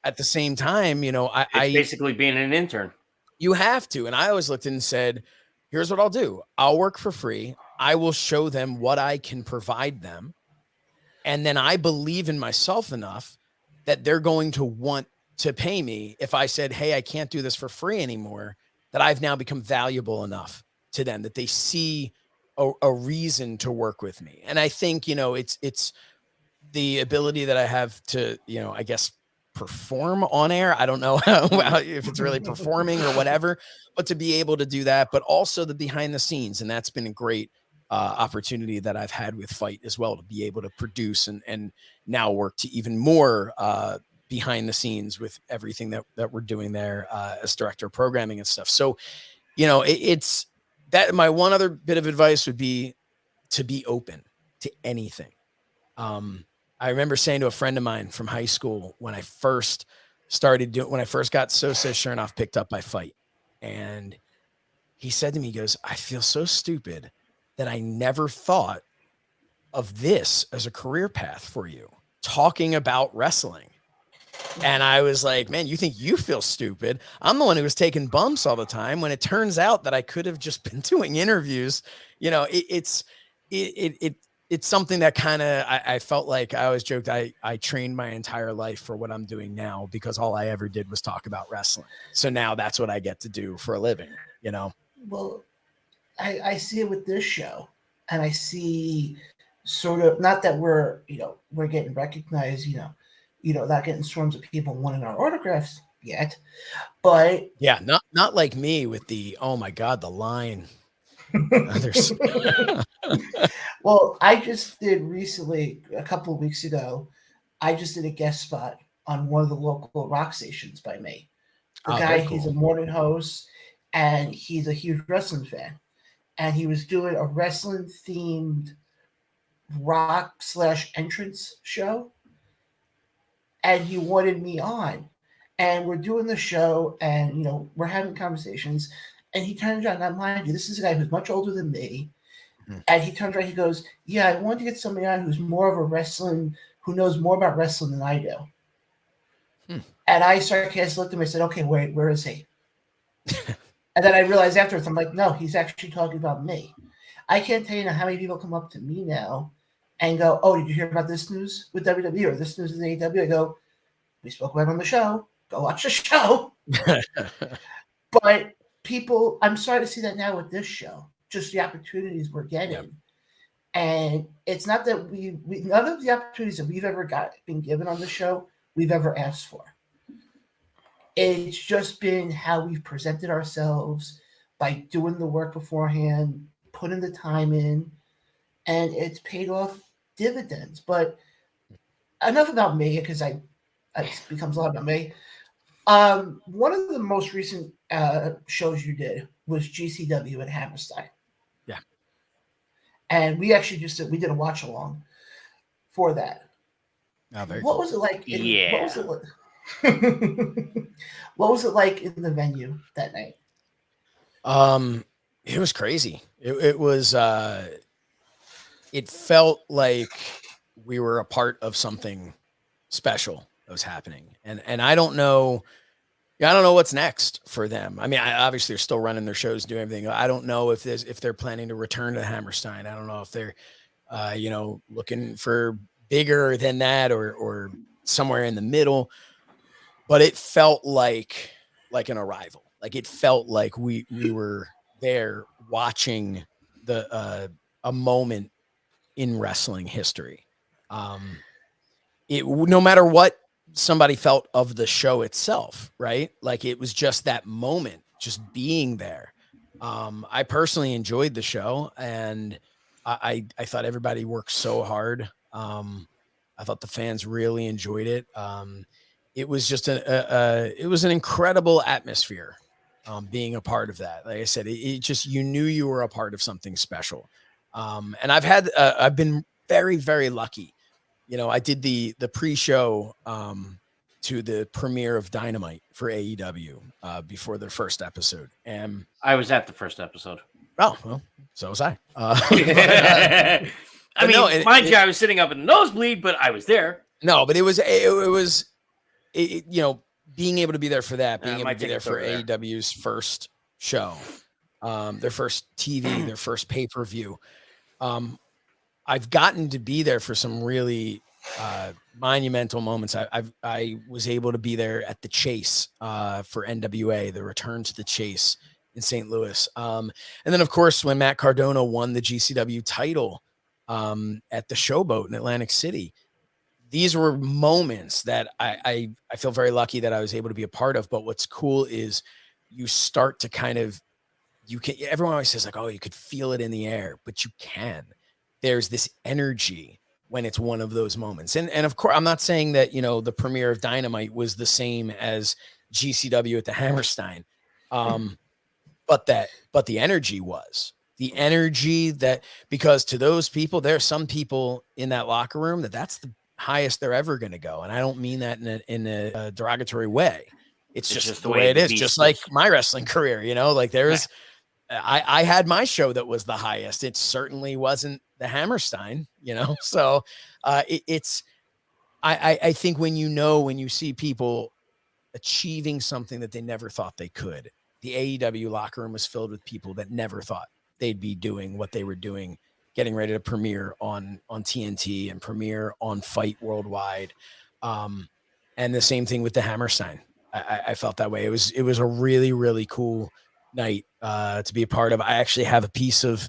at the same time, you know,
it's basically being an intern.
You have to. And I always looked and said, here's what I'll do. I'll work for free. I will show them what I can provide them. And then I believe in myself enough that they're going to want to pay me if I said, hey, I can't do this for free anymore, that I've now become valuable enough to them, that they see a reason to work with me. And I think, it's the ability that I have to, I guess, perform on air. I don't know if it's really performing or whatever, but to be able to do that, but also the behind the scenes. And that's been a great opportunity that I've had with FITE as well, to be able to produce and now work to even more behind the scenes with everything that we're doing there as director of programming and stuff. So, it's that my one other bit of advice would be to be open to anything. I remember saying to a friend of mine from high school when I first got So Says Shernoff picked up by FITE, and he said to me, he goes, I feel so stupid that I never thought of this as a career path for you, talking about wrestling. And I was like, man, you think you feel stupid? I'm the one who was taking bumps all the time, when it turns out that I could have just been doing interviews. It's something that kind of, I felt like I always joked, I trained my entire life for what I'm doing now, because all I ever did was talk about wrestling. So now that's what I get to do for a living,
Well, I see it with this show, and I see sort of, not that we're getting recognized, not getting swarms of people wanting our autographs yet, but
yeah, not like me with the, oh my God, the line.
Well, I just did recently, a couple of weeks ago, I just did a guest spot on one of the local rock stations by me. The guy,
cool.
He's a morning host, and he's a huge wrestling fan. And he was doing a wrestling themed rock / entrance show. And he wanted me on. And we're doing the show, and we're having conversations. And he turns around, now mind you, this is a guy who's much older than me. Mm-hmm. And he turns around, he goes, yeah, I want to get somebody on who's more of a who knows more about wrestling than I do. And I sarcastically looked at him and said, okay, where is he? And then I realized afterwards, I'm like, no, he's actually talking about me. I can't tell you how many people come up to me now and go, oh, did you hear about this news with WWE or this news with AEW? I go, we spoke about it on the show. Go watch the show. But people, I'm starting to see that now with this show, just the opportunities we're getting. Yep. And it's not that we none of the opportunities that we've ever been given on the show, we've ever asked for. It's just been how we've presented ourselves by doing the work beforehand, putting the time in, and it's paid off dividends. But enough about me, because it becomes a lot about me. One of the most recent shows you did was GCW at Hammerstein.
Yeah.
And we actually we did a watch along for that.
Oh, very
what
cool.
Was it like?
Yeah.
What was it like? What was it like in the venue that night?
It was crazy. It was, it felt like we were a part of something special that was happening. And I don't know what's next for them. I mean, obviously they're still running their shows, doing everything. I don't know if they're planning to return to Hammerstein. I don't know if they're, looking for bigger than that or somewhere in the middle, but it felt like an arrival. Like it felt like we were there watching a moment in wrestling history. No matter what somebody felt of the show itself, right? Like it was just that moment, just being there. I personally enjoyed the show, and I thought everybody worked so hard. I thought the fans really enjoyed it. It was just it was an incredible atmosphere. Being a part of that, like I said, it just, you knew you were a part of something special. And I've been very, very lucky. I did the pre-show to the premiere of Dynamite for AEW before their first episode. And
I was at the first episode.
Oh, well, so was I.
I mean, mind you, I was sitting up in the nosebleed, but I was there.
No, but it was being able to be there for that, being able to be there for AEW's first show. their first TV, their first pay-per-view. I've gotten to be there for some really monumental moments. I was able to be there at the Chase for NWA, the Return to the Chase in St. Louis. And then, of course, when Matt Cardona won the GCW title at the Showboat in Atlantic City, these were moments that I feel very lucky that I was able to be a part of. But what's cool is you start to kind of, everyone always says like, oh, you could feel it in the air, but you can. There's this energy when it's one of those moments. And of course, I'm not saying that, the premiere of Dynamite was the same as GCW at the Hammerstein. But the energy was the energy because to those people, there are some people in that locker room that's the highest they're ever going to go. And I don't mean that in a derogatory way. It's just the way it is. Just like my wrestling career, like there's, I had my show that was the highest. It certainly wasn't the Hammerstein, so I think when you see people achieving something that they never thought they could, the AEW locker room was filled with people that never thought they'd be doing what they were doing, getting ready to premiere on TNT and premiere on Fight Worldwide. And the same thing with the Hammerstein. I felt that way. It was a really, really cool night to be a part of. I actually have a piece of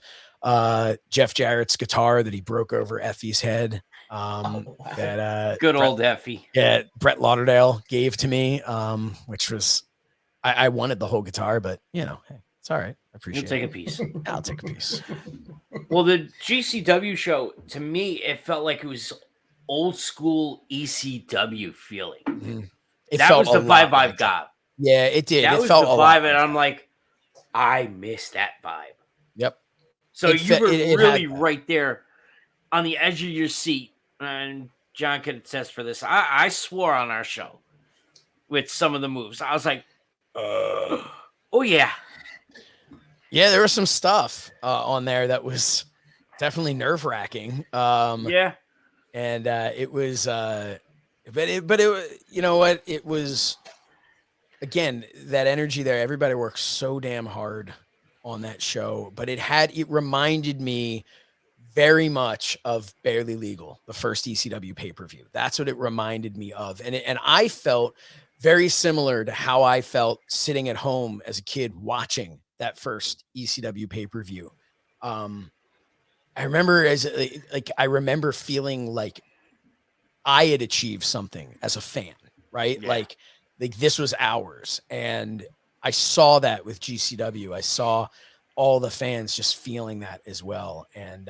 Jeff Jarrett's guitar that he broke over Effie's head. That
good old Effie.
Yeah, Brett Lauderdale gave to me, which was I wanted the whole guitar, but hey, it's all right. I appreciate
You'll take a piece.
I'll take a piece.
Well, the GCW show, to me, it felt like it was old school ECW feeling.
Mm-hmm.
That was the vibe I got.
Yeah, it did.
That
it
was
felt
the vibe, and I'm like, I miss that vibe.
Yep.
So you were really right there on the edge of your seat, and John can attest for this. I swore on our show with some of the moves. I was like, oh yeah.
Yeah, there was some stuff on there that was definitely nerve-wracking.
Yeah.
And it was but it you know what? It was, again, that energy there. Everybody worked so damn hard on that show, but it reminded me very much of Barely Legal, the first ECW pay-per-view. That's what it reminded me of. And I felt very similar to how I felt sitting at home as a kid watching that first ECW pay-per-view. I remember feeling like I had achieved something as a fan, right? Yeah. Like this was ours. And I saw that with GCW. I saw all the fans just feeling that as well. And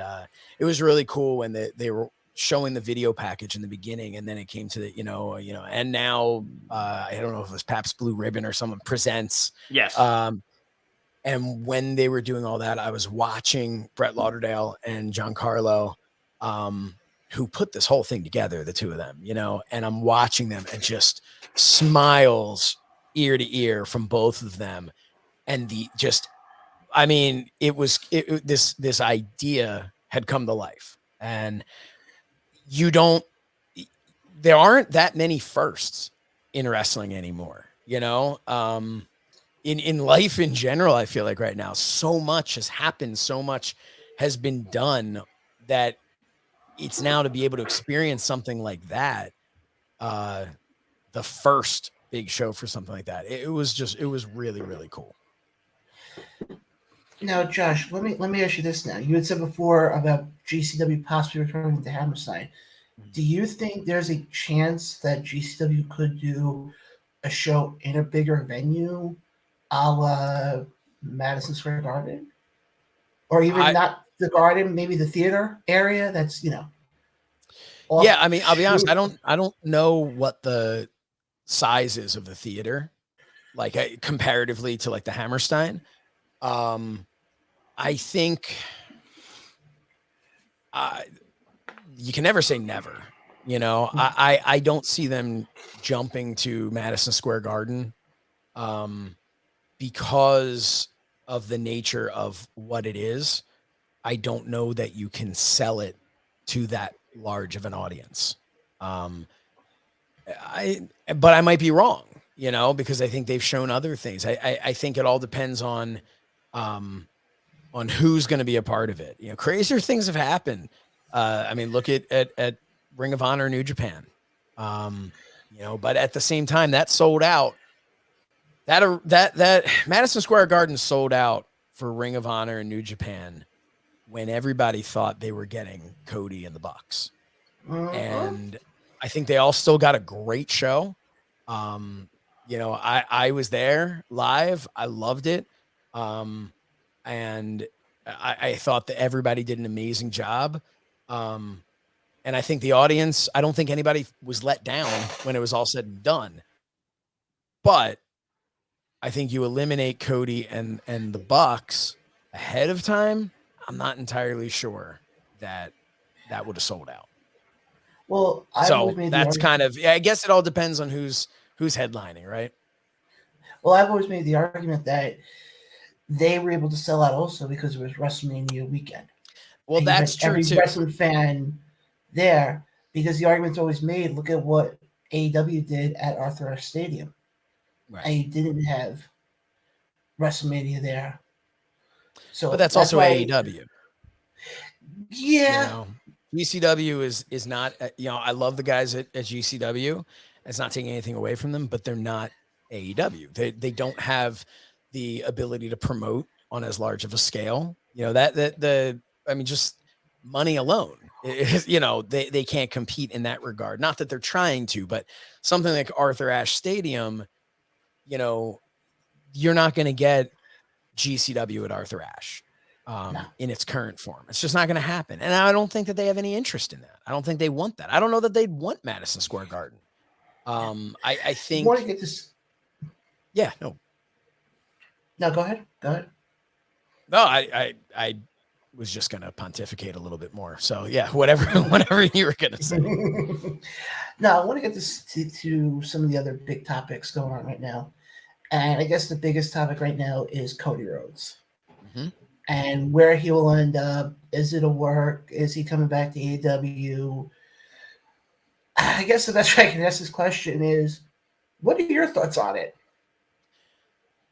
it was really cool when they were showing the video package in the beginning, and then it came to the, and now I don't know if it was Pabst Blue Ribbon or someone presents.
Yes.
And when they were doing all that, I was watching Brett Lauderdale and Giancarlo, who put this whole thing together, the two of them, and I'm watching them and just smiles ear to ear from both of them. And this idea had come to life, and there aren't that many firsts in wrestling anymore, in life in general. I feel like right now, so much has happened, so much has been done, that it's now to be able to experience something like that, the first big show for something like that. It was really, really cool.
Now, Josh, let me ask you this now. You had said before about GCW possibly returning to Hammerstein. Do you think there's a chance that GCW could do a show in a bigger venue, a la Madison Square Garden? Or even not the Garden, maybe the theater area? That's,
Yeah, I mean, I'll be honest, I don't know what the size is of the theater, like comparatively to like the Hammerstein. I think you can never say never, I don't see them jumping to Madison Square Garden because of the nature of what it is. I don't know that you can sell it to that large of an audience. But I might be wrong, because I think they've shown other things. I think it all depends on on who's going to be a part of it. You know, crazier things have happened. I mean, look at Ring of Honor, New Japan. You know, but at the same time, that sold out. That Madison Square Garden sold out for Ring of Honor and New Japan when everybody thought they were getting Cody and the Bucks. And I think they all still got a great show. You know, I was there live. I loved it. And I thought that everybody did an amazing job. And I think the audience, I don't think anybody was let down when it was all said and done. But I think you eliminate Cody and the Bucks ahead of time. I'm not entirely sure that would have sold out.
Well,
so that's kind of, I guess it all depends on who's headlining, right?
Well, I've always made the argument that they were able to sell out also because it was WrestleMania weekend.
Well,
and
that's true
every
too.
Wrestling fan there, because the argument's always made. Look at what AEW did at Arthur Ashe Stadium.
Right.
And you didn't have WrestleMania there. So,
but that's also
why,
AEW.
Yeah.
You know, GCW is not. You know, I love the guys at GCW. It's not taking anything away from them, but they're not AEW. They don't have the ability to promote on as large of a scale. You know, I mean, just money alone, you know, they can't compete in that regard. Not that they're trying to, but something like Arthur Ashe Stadium, you know, you're not going to get GCW at Arthur Ashe in its current form. It's just not going to happen. And I don't think that they have any interest in that. I don't think they want that. I don't know that they'd want Madison Square Garden. I think.
You want to get this?
Yeah, no.
No, go ahead.
No, I was just going to pontificate a little bit more. So yeah, whatever you were going to say.
No, I want to get this to some of the other big topics going on right now. And I guess the biggest topic right now is Cody Rhodes.
Mm-hmm.
And where he will end up. Is it a work? Is he coming back to AEW? I guess the best way I can ask this question is, what are your thoughts on it?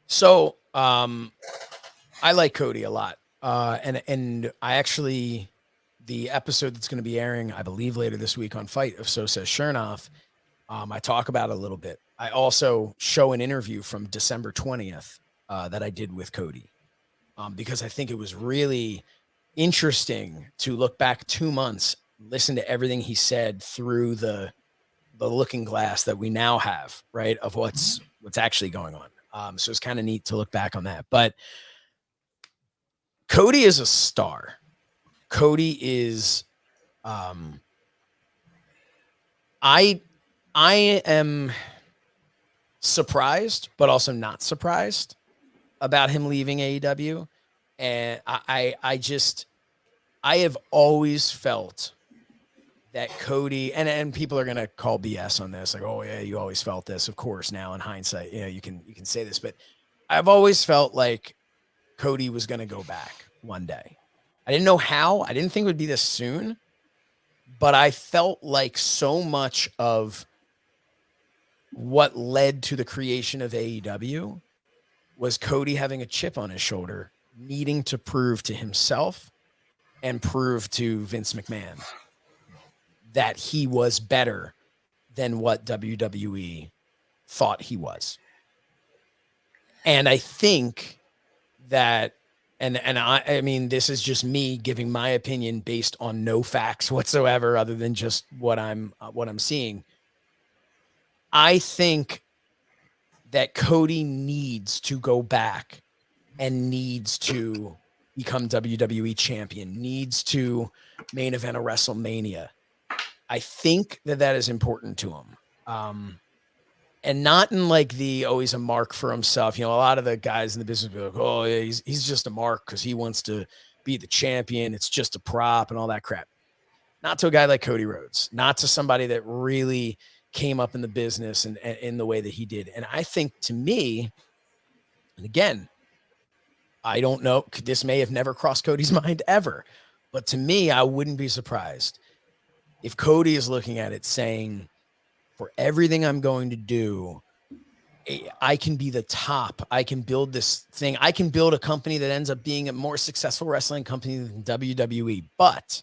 So, I like Cody a lot. And I actually, the episode that's going to be airing, I believe later this week on FITE of So Says Shernoff, I talk about it a little bit. I also show an interview from December 20th that I did with Cody because I think it was really interesting to look back 2 months, listen to everything he said through the looking glass that we now have, right, of what's actually going on. So it's kind of neat to look back on that. But Cody is a star. Cody is I am surprised, but also not surprised about him leaving AEW. And I have always felt that Cody, and people are going to call BS on this. Like, oh yeah, you always felt this. Of course, now in hindsight, you know, you can say this, but I've always felt like Cody was going to go back one day. I didn't know how. I didn't think it would be this soon, but I felt like so much of what led to the creation of AEW was Cody having a chip on his shoulder, needing to prove to himself and prove to Vince McMahon that he was better than what WWE thought he was. And I think that, and I mean, this is just me giving my opinion based on no facts whatsoever, other than just what I'm seeing. I think that Cody needs to go back and needs to become WWE champion, needs to main event a WrestleMania. I think that is important to him. And not in like the always a mark for himself. You know, a lot of the guys in the business be like, oh yeah, he's just a mark because he wants to be the champion. It's just a prop and all that crap. Not to a guy like Cody Rhodes, not to somebody that really came up in the business and in the way that he did. And I think, to me, and again, I don't know, this may have never crossed Cody's mind ever, but to me, I wouldn't be surprised if Cody is looking at it saying, for everything I'm going to do, I can be the top. I can build this thing. I can build a company that ends up being a more successful wrestling company than WWE. But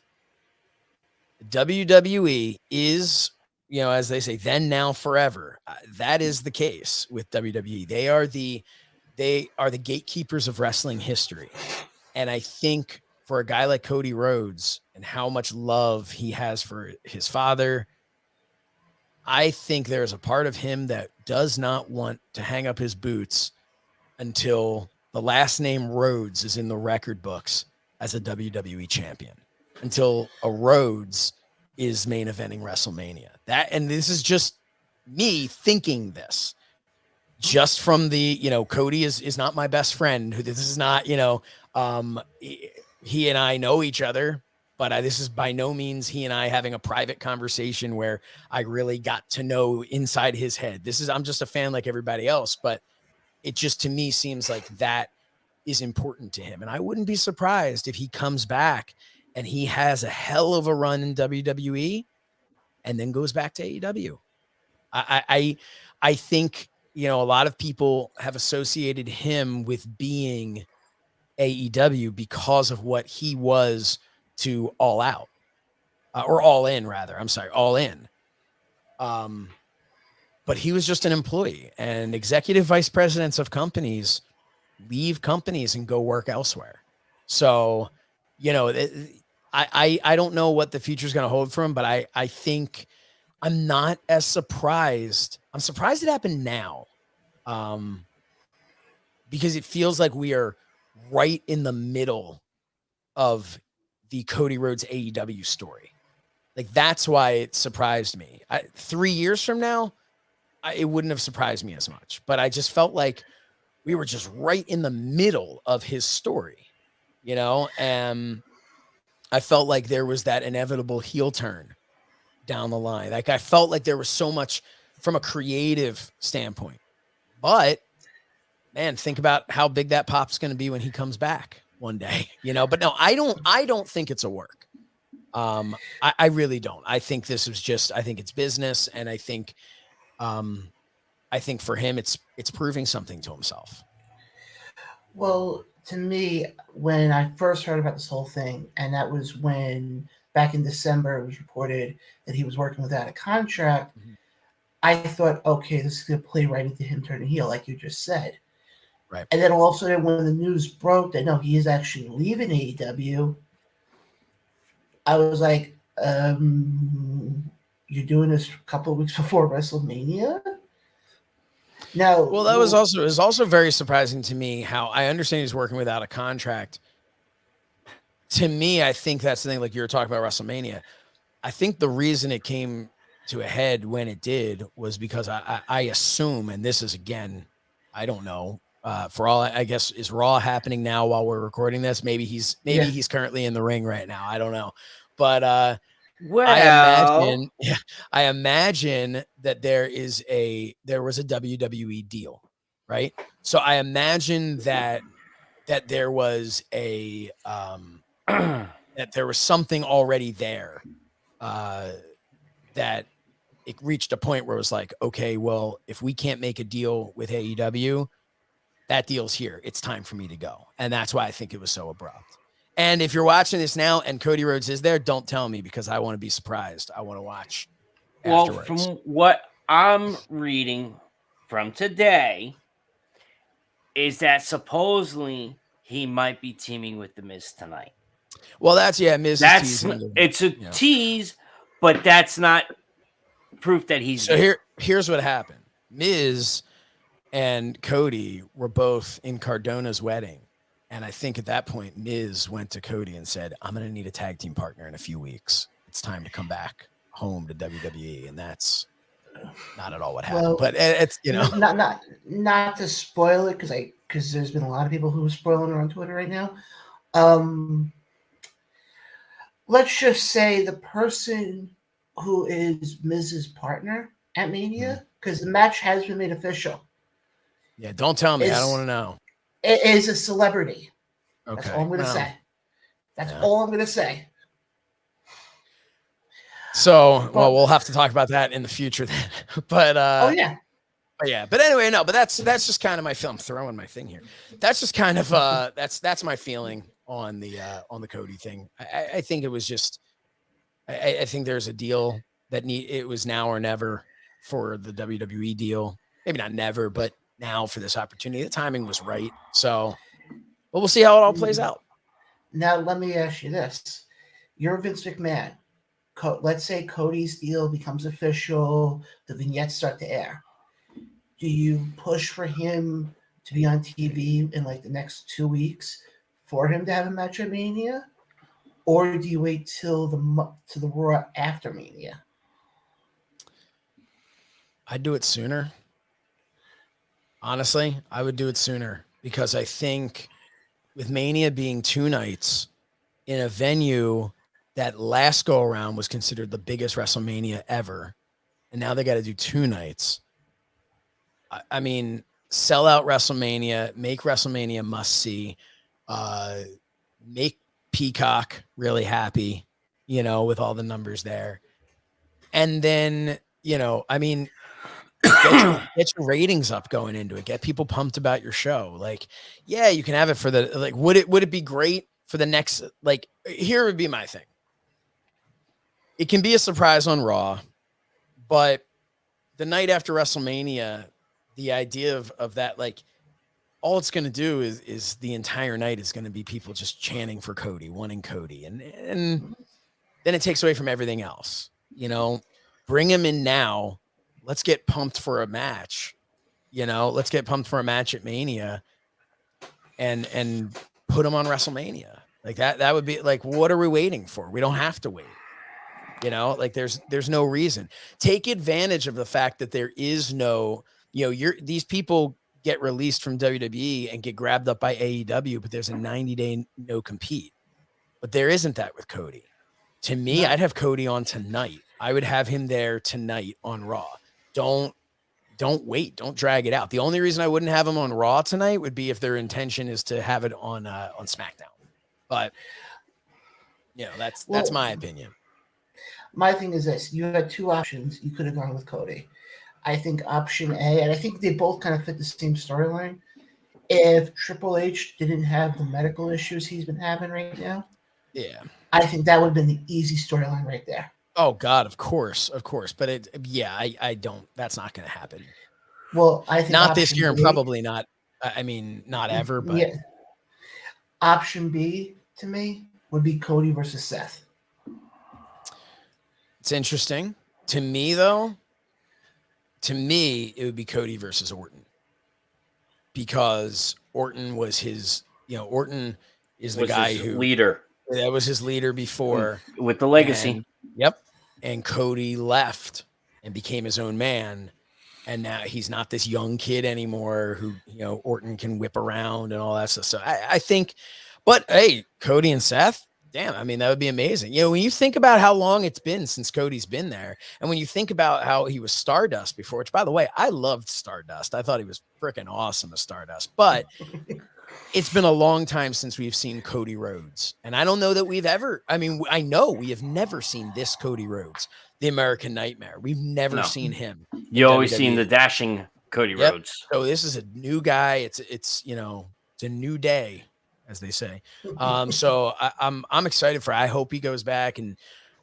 WWE is, you know, as they say, then, now, forever. That is the case with WWE. They are the gatekeepers of wrestling history. And I think for a guy like Cody Rhodes and how much love he has for his father, I think there's a part of him that does not want to hang up his boots until the last name Rhodes is in the record books as a WWE champion, until a Rhodes is main eventing WrestleMania. And this is just me thinking this, just from the, you know, Cody is not my best friend. This is not, you know, he and I know each other, but this is by no means he and I having a private conversation where I really got to know inside his head. I'm just a fan like everybody else, but it just, to me, seems like that is important to him. And I wouldn't be surprised if he comes back and he has a hell of a run in WWE and then goes back to AEW. I think, you know, a lot of people have associated him with being AEW because of what he was to All Out, or All In, rather. I'm sorry, All In. But he was just an employee, and executive vice presidents of companies leave companies and go work elsewhere. So, you know, I don't know what the future is going to hold for him, but I think I'm not as surprised. I'm surprised it happened now, because it feels like we are right in the middle of the Cody Rhodes AEW story. Like, that's why it surprised me. 3 years from now, it wouldn't have surprised me as much, but I just felt like we were just right in the middle of his story, you know? And I felt like there was that inevitable heel turn down the line. Like, I felt like there was so much from a creative standpoint, but man, think about how big that pop's going to be when he comes back one day, you know? But no, I don't think it's a work. I really don't. I think this was just, I think it's business. And I think for him, it's proving something to himself.
Well, to me, when I first heard about this whole thing, and that was when back in December it was reported that he was working without a contract, I thought, okay, this is going to play right into him turning heel, like you just said.
Right.
And then all of a sudden, when the news broke that no, he is actually leaving AEW, I was like, you're doing this a couple of weeks before WrestleMania? No.
Well, it was also very surprising to me how I understand he's working without a contract. To me, I think that's the thing, like you were talking about WrestleMania. I think the reason it came to a head when it did was because I assume, and this is, again, I don't know, for all I guess, is Raw happening now while we're recording this? Maybe he's currently in the ring right now. I don't know. But I imagine that there was a WWE deal, right? So I imagine that there was that there was something already there, that it reached a point where it was like, okay, well, if we can't make a deal with AEW, that deal's here. It's time for me to go. And that's why I think it was so abrupt. And if you're watching this now and Cody Rhodes is there, don't tell me, because I want to be surprised. I want to watch afterwards.
Well, from what I'm reading from today is that supposedly he might be teaming with The Miz tonight.
Well, Miz is teasing.
It's a tease, but that's not proof that he's
so here's what happened. Miz and Cody were both in Cardona's wedding. And I think at that point, Miz went to Cody and said, I'm going to need a tag team partner in a few weeks. It's time to come back home to WWE. And that's not at all what happened. Well, but it's, you know.
Not to spoil it, because there's been a lot of people who are spoiling it on Twitter right now. Let's just say the person who is Miz's partner at Mania, because the match has been made official.
Yeah, don't tell me. I don't want to know.
It is a celebrity.
Okay.
That's all I'm going to say. That's all I'm going to say.
So, well, we'll have to talk about that in the future then. But But anyway, no, but that's just kind of my film. I'm throwing my thing here. That's just kind of that's my feeling on the Cody thing. I think it was just I think there's a deal that it was now or never for the WWE deal. Maybe not never, but now for this opportunity. The timing was right. So but we'll see how it all plays out.
Now let me ask you this. You're Vince McMahon. Let's say Cody's deal becomes official, the vignettes start to air. Do you push for him to be on TV in like the next 2 weeks for him to have a match at Mania? Or do you wait till the Raw after Mania?
I'd do it sooner. Honestly, I would do it sooner because I think with Mania being 2 nights in a venue that last go around was considered the biggest WrestleMania ever, and now they got to do 2 nights. I mean, sell out WrestleMania, make WrestleMania must see, make Peacock really happy, with all the numbers there. And then, I mean, get your ratings up going into it. Get people pumped about your show. Like, yeah, you can have it for would it be great for the next, here would be my thing. It can be a surprise on Raw, but the night after WrestleMania, the idea of that, all it's going to do is the entire night is going to be people just chanting for Cody, wanting Cody. And then it takes away from everything else, bring him in now. Let's get pumped for a match, let's get pumped for a match at Mania and put him on WrestleMania. Like that would be what are we waiting for? We don't have to wait. There's no reason. Take advantage of the fact that there is no, these people get released from WWE and get grabbed up by AEW, but there's a 90-day no compete. But there isn't that with Cody. To me, I'd have Cody on tonight. I would have him there tonight on Raw. Don't wait. Don't drag it out. The only reason I wouldn't have him on Raw tonight would be if their intention is to have it on SmackDown. But that's my opinion.
My thing is this. You had 2 options. You could have gone with Cody. I think option A, and I think they both kind of fit the same storyline. If Triple H didn't have the medical issues he's been having right now, I think that would have been the easy storyline right there.
Oh God, of course. But I don't. That's not going to happen.
Well, I think
not this year, and probably not. I mean, not ever. But
option B to me would be Cody versus Seth.
It's interesting to me, though. To me, it would be Cody versus Orton because Orton was his. Orton is the guy who
leader.
That was his leader before
with the legacy.
And Cody left and became his own man. And now he's not this young kid anymore who, Orton can whip around and all that stuff. So I think, but hey, Cody and Seth, damn, I mean, that would be amazing. When you think about how long it's been since Cody's been there, and when you think about how he was Stardust before, which by the way, I loved Stardust. I thought he was freaking awesome as Stardust, but it's been a long time since we've seen Cody Rhodes. And I don't know that I know we have never seen this Cody Rhodes, the American Nightmare. We've never seen him.
You always seen the dashing Cody Rhodes.
So this is a new guy. It's a new day, as they say. So I'm excited for. I hope he goes back. And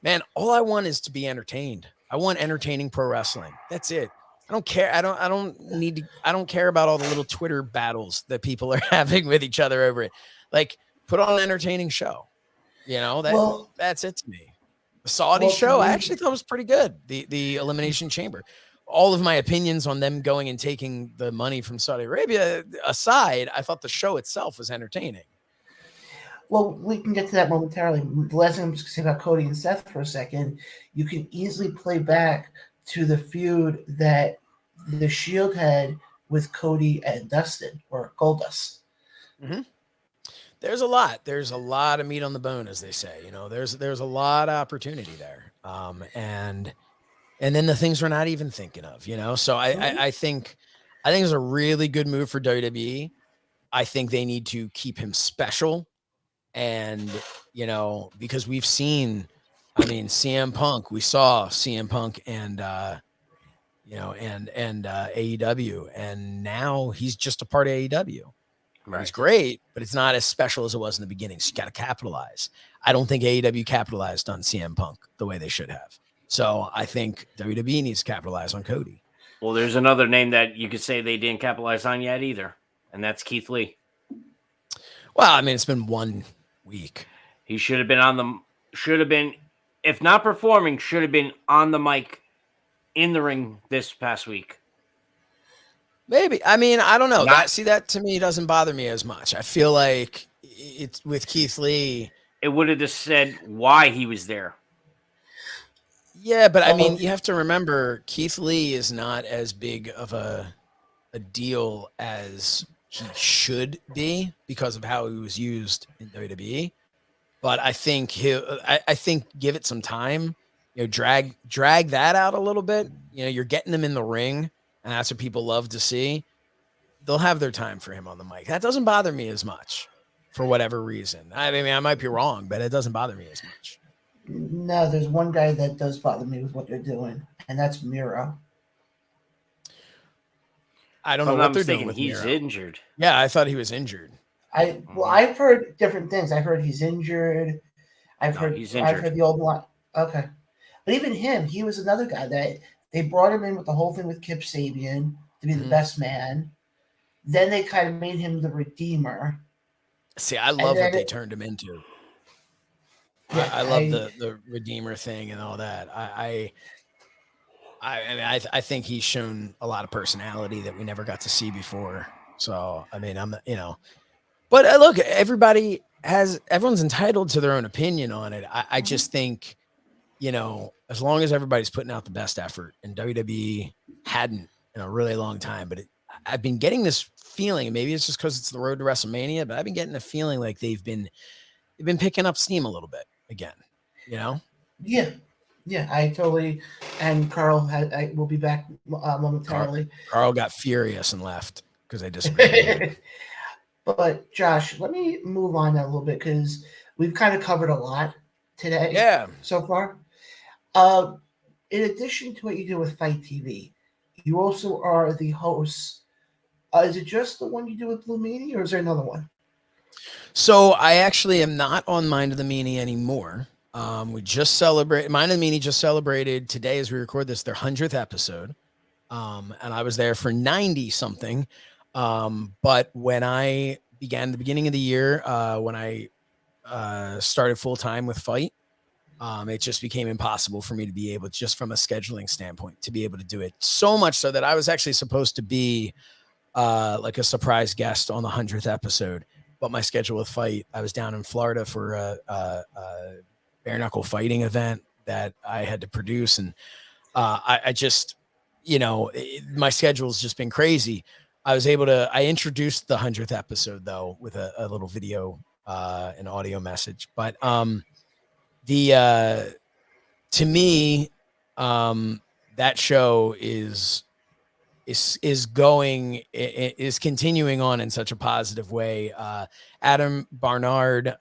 man, all I want is to be entertained. I want entertaining pro wrestling. That's it. I don't care. I don't care about all the little Twitter battles that people are having with each other over it. Put on an entertaining show. That's it to me. The Saudi show, I actually thought was pretty good. The Elimination Chamber. All of my opinions on them going and taking the money from Saudi Arabia aside, I thought the show itself was entertaining.
Well, we can get to that momentarily. The last thing I'm just going to say about Cody and Seth for a second, you can easily play back to the feud that the Shield had with Cody and Dustin or Goldust.
Mm-hmm. There's a lot of meat on the bone, as they say. There's a lot of opportunity there, and then the things we're not even thinking of. So I think it's a really good move for WWE. I think they need to keep him special, and because we've seen. CM Punk. We saw CM Punk and and AEW, and now he's just a part of AEW.
Right.
He's great, but it's not as special as it was in the beginning. So you got to capitalize. I don't think AEW capitalized on CM Punk the way they should have. So I think WWE needs to capitalize on Cody.
Well, there's another name that you could say they didn't capitalize on yet either, and that's Keith Lee.
Well, I mean, it's been 1 week.
He should have been, if not performing, should have been on the mic in the ring this past week.
Maybe. I mean, I don't know. That to me doesn't bother me as much. I feel like it's with Keith Lee.
It would have just said why he was there.
Yeah, but I mean, you have to remember Keith Lee is not as big of a deal as he should be because of how he was used in WWE. But I think I think give it some time. Drag that out a little bit. You're getting him in the ring, and that's what people love to see. They'll have their time for him on the mic. That doesn't bother me as much for whatever reason. I mean, I might be wrong, but it doesn't bother me as much.
No, there's one guy that does bother me with what they're doing, and that's Miro.
I don't know what they're doing with
He's
Miro.
injured.
Yeah, I thought he was injured.
I've heard different things. I've heard he's injured. I've heard the old one. Okay. But even him, he was another guy that they brought him in with the whole thing with Kip Sabian to be the best man. Then they kind of made him the Redeemer.
See, I love what they turned him into. Yeah, I love the Redeemer thing and all that. I think he's shown a lot of personality that we never got to see before. So, I mean, but look, everyone's entitled to their own opinion on it. I just think, as long as everybody's putting out the best effort, and WWE hadn't in a really long time, but I've been getting this feeling, and maybe it's just because it's the road to WrestleMania, but I've been getting a feeling like they've been picking up steam a little bit again,
Yeah, I totally. And Carl will be back momentarily.
Carl got furious and left because I disagreed.
But Josh, let me move on a little bit because we've kind of covered a lot today.
Yeah.
So far. In addition to what you do with FITE TV, you also are the host. Is it just the one you do with Blue Meanie, or is there another one?
So I actually am not on Mind of the Meanie anymore. We just celebrated Mind of the Meanie just celebrated today as we record this, their 100th episode. And I was there for 90 something. But when I began the beginning of the year, when I started full time with FITE, it just became impossible for me to be able, just from a scheduling standpoint, to be able to do it. So much so that I was actually supposed to be like a surprise guest on the 100th episode. But my schedule with FITE, I was down in Florida for a bare knuckle fighting event that I had to produce. And I just, my schedule's just been crazy. I introduced the 100th episode though, with a little video, and audio message. But to me, that show is continuing on in such a positive way. Adam Barnard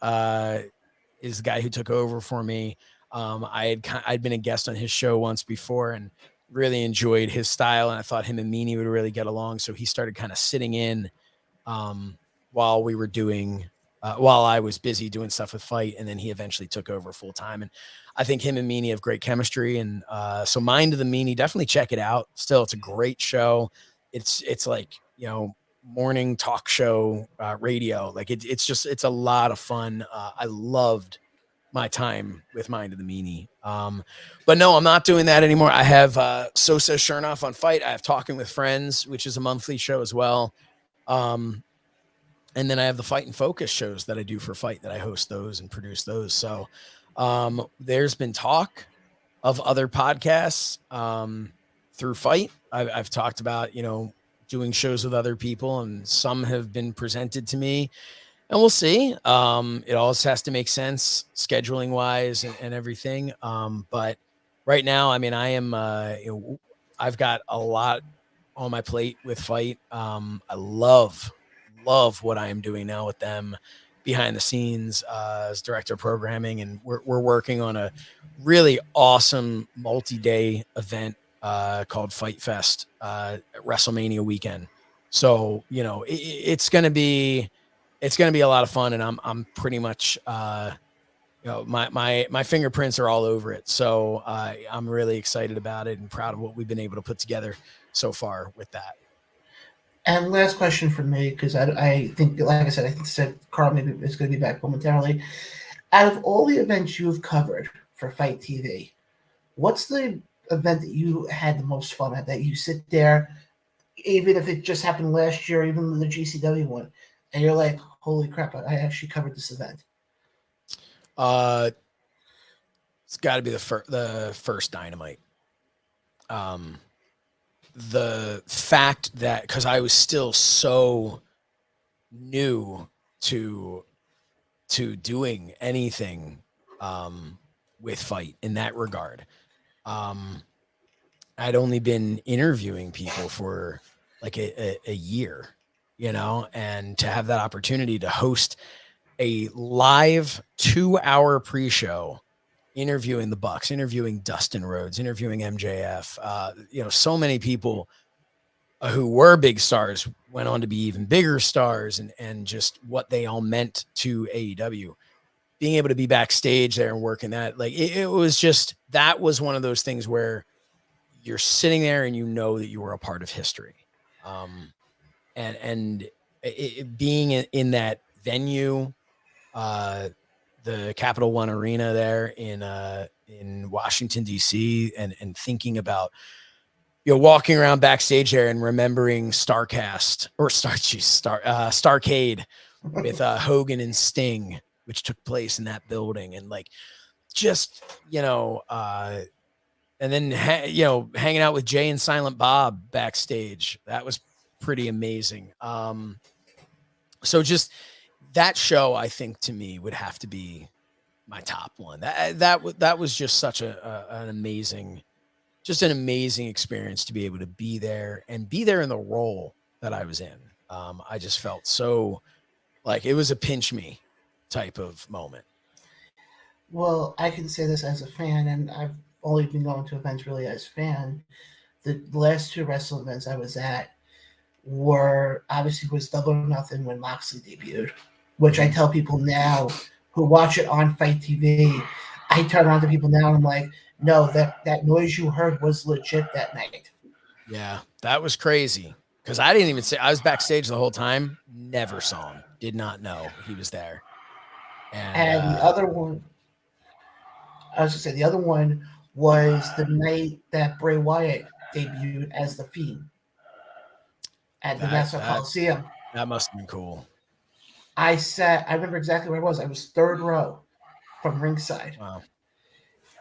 is the guy who took over for me. I'd been a guest on his show once before and really enjoyed his style, and I thought him and Meanie would really get along. So he started kind of sitting in while we were doing while I was busy doing stuff with FITE, and then he eventually took over full time. And I think him and Meanie have great chemistry. And so Mind of the Meanie, definitely check it out. Still, it's a great show. It's like, morning talk show radio. Like it's a lot of fun. I loved my time with Mind of the Meanie. But no, I'm not doing that anymore. I have So Says Shernoff on FITE. I have Talking with Friends, which is a monthly show as well. And then I have the Fight and Focus shows that I do for FITE, that I host those and produce those. So there's been talk of other podcasts through FITE. I've talked about, doing shows with other people, and some have been presented to me, and we'll see. It all has to make sense scheduling wise and everything. But right now, I mean, I am, I've got a lot on my plate with FITE. I love what I am doing now with them behind the scenes as director of programming. And we're working on a really awesome multi-day event called Fight Fest WrestleMania weekend. So, you know, it's going to be a lot of fun, and I'm pretty much, you know, my fingerprints are all over it. So I'm really excited about it and proud of what we've been able to put together so far with that.
And last question for me, because I think, like I said, Carl maybe is going to be back momentarily. Out of all the events you've covered for FITE TV, what's the event that you had the most fun at, that you sit there, even if it just happened last year, even the GCW one, and you're like, holy crap, I actually covered this event?
It's got to be the first Dynamite. The fact that, because I was still so new to doing anything with Fight in that regard. I'd only been interviewing people for like a year, you know, and to have that opportunity to host a live 2-hour pre-show, interviewing the Bucks, interviewing Dustin Rhodes, interviewing MJF, you know, so many people who were big stars went on to be even bigger stars, and just what they all meant to AEW. Being able to be backstage there and working that, like, it was just, that was one of those things where you're sitting there and you know that you were a part of history. And being in that venue, the Capital One Arena there in Washington, DC, and thinking about, you know, walking around backstage there and remembering Starcade with Hogan and Sting, which took place in that building, and like, just, you know, and then you know, hanging out with Jay and Silent Bob backstage, that was pretty amazing. So just that show, I think, to me, would have to be my top one. That was just such an amazing experience to be able to be there and be there in the role that I was in. I just felt so like it was a pinch me type of moment.
Well, I can say this as a fan, and I've only been going to events really as a fan. The last 2 wrestling events I was at was Double or Nothing when Moxley debuted, which I tell people now who watch it on FITE TV. I turn on to people now and I'm like, no, that noise you heard was legit that night.
Yeah, that was crazy. Because I didn't even say, I was backstage the whole time, never saw him, did not know he was there.
And the other one, I was going to say, the other one was the night that Bray Wyatt debuted as The Fiend at the Nassau Coliseum.
That must have been cool.
I remember exactly where I was. I was 3rd row from ringside.
Wow.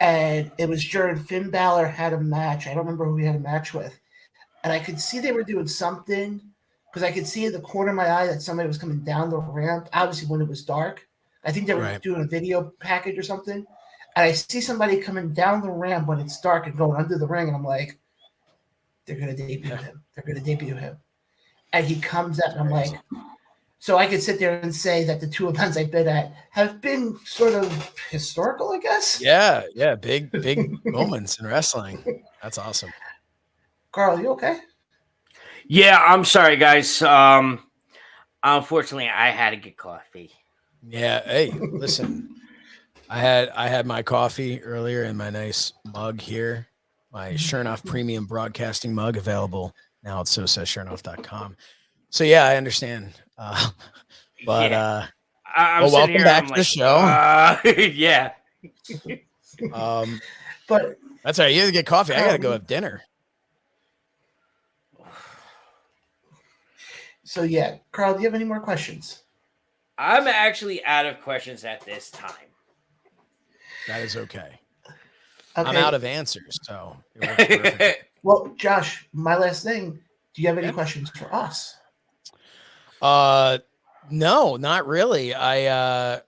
And it was during Finn Balor had a match. I don't remember who he had a match with. And I could see they were doing something, because I could see in the corner of my eye that somebody was coming down the ramp, obviously when it was dark. I think they were doing a video package or something. And I see somebody coming down the ramp when it's dark and going under the ring. And I'm like, they're going to debut him. They're going to debut him. And he comes out and I'm like, so I could sit there and say that the 2 events I've been at have been sort of historical, I guess.
Yeah. Big moments in wrestling. That's awesome.
Carl, you okay?
Yeah, I'm sorry, guys. Unfortunately, I had to get coffee.
Yeah. Hey, listen, I had my coffee earlier in my nice mug here, my Shernoff Premium Broadcasting mug, available now at SoSaysShernoff.com. So yeah, I understand. But
yeah. I'm
welcome back to the show.
Yeah.
But
that's all right. You have to get coffee. I gotta go have dinner.
So yeah, Carl, do you have any more questions?
I'm actually out of questions at this time.
That is okay. I'm out of answers, so it works perfect.
Well, Josh, my last thing. Do you have any questions for us?
No, not really. I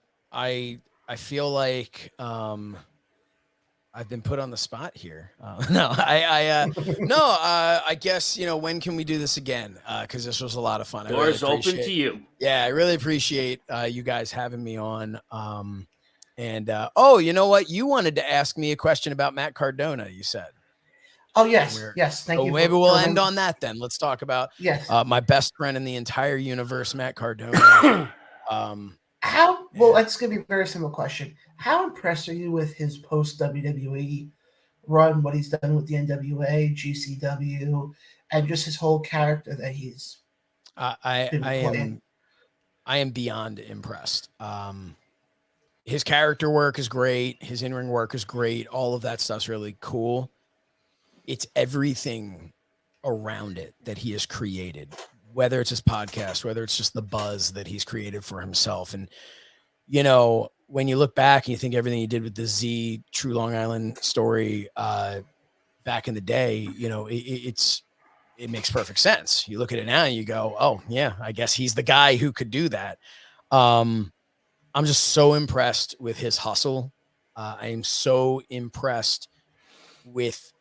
feel like I've been put on the spot here. I guess, you know, when can we do this again? Because this was a lot of fun.
Doors open to you.
Yeah, I really appreciate you guys having me on. And you know what? You wanted to ask me a question about Matt Cardona, you said.
Oh yes, yes. Thank
So
you.
maybe we'll end on that then. Let's talk about my best friend in the entire universe, Matt Cardona.
Well, that's gonna be a very simple question. How impressed are you with his post WWE run? What he's done with the NWA, GCW, and just his whole character that he's been playing?
I am beyond impressed. His character work is great. His in-ring work is great. All of that stuff's really cool. It's everything around it that he has created, whether it's his podcast, whether it's just the buzz that he's created for himself. And, you know, when you look back and you think everything he did with the Z True Long Island story back in the day, you know, it makes perfect sense. You look at it now and you go, oh yeah, I guess he's the guy who could do that. I'm just so impressed with his hustle. I am so impressed with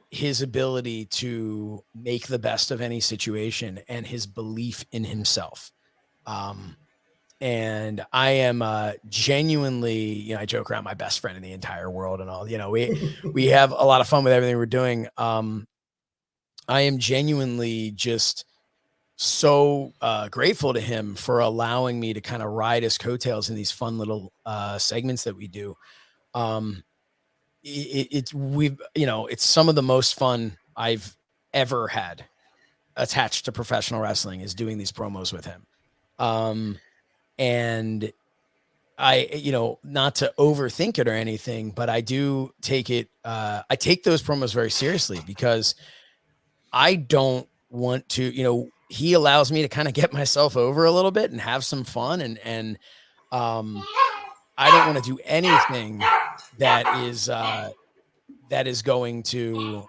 his ability to make the best of any situation and his belief in himself. And I am genuinely, you know, I joke around my best friend in the entire world and all, you know, we have a lot of fun with everything we're doing. I am genuinely just so grateful to him for allowing me to kind of ride his coattails in these fun little segments that we do. It's some of the most fun I've ever had attached to professional wrestling is doing these promos with him. And I, you know, not to overthink it or anything, but I do take it. I take those promos very seriously because I don't want to, you know, he allows me to kind of get myself over a little bit and have some fun. And I don't want to do anything that is going to,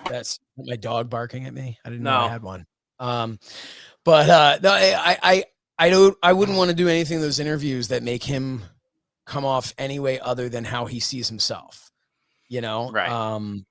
that's my dog barking at me. I didn't know I had one. But no, I wouldn't want to do anything in those interviews that make him come off any way other than how he sees himself, you know?
Right.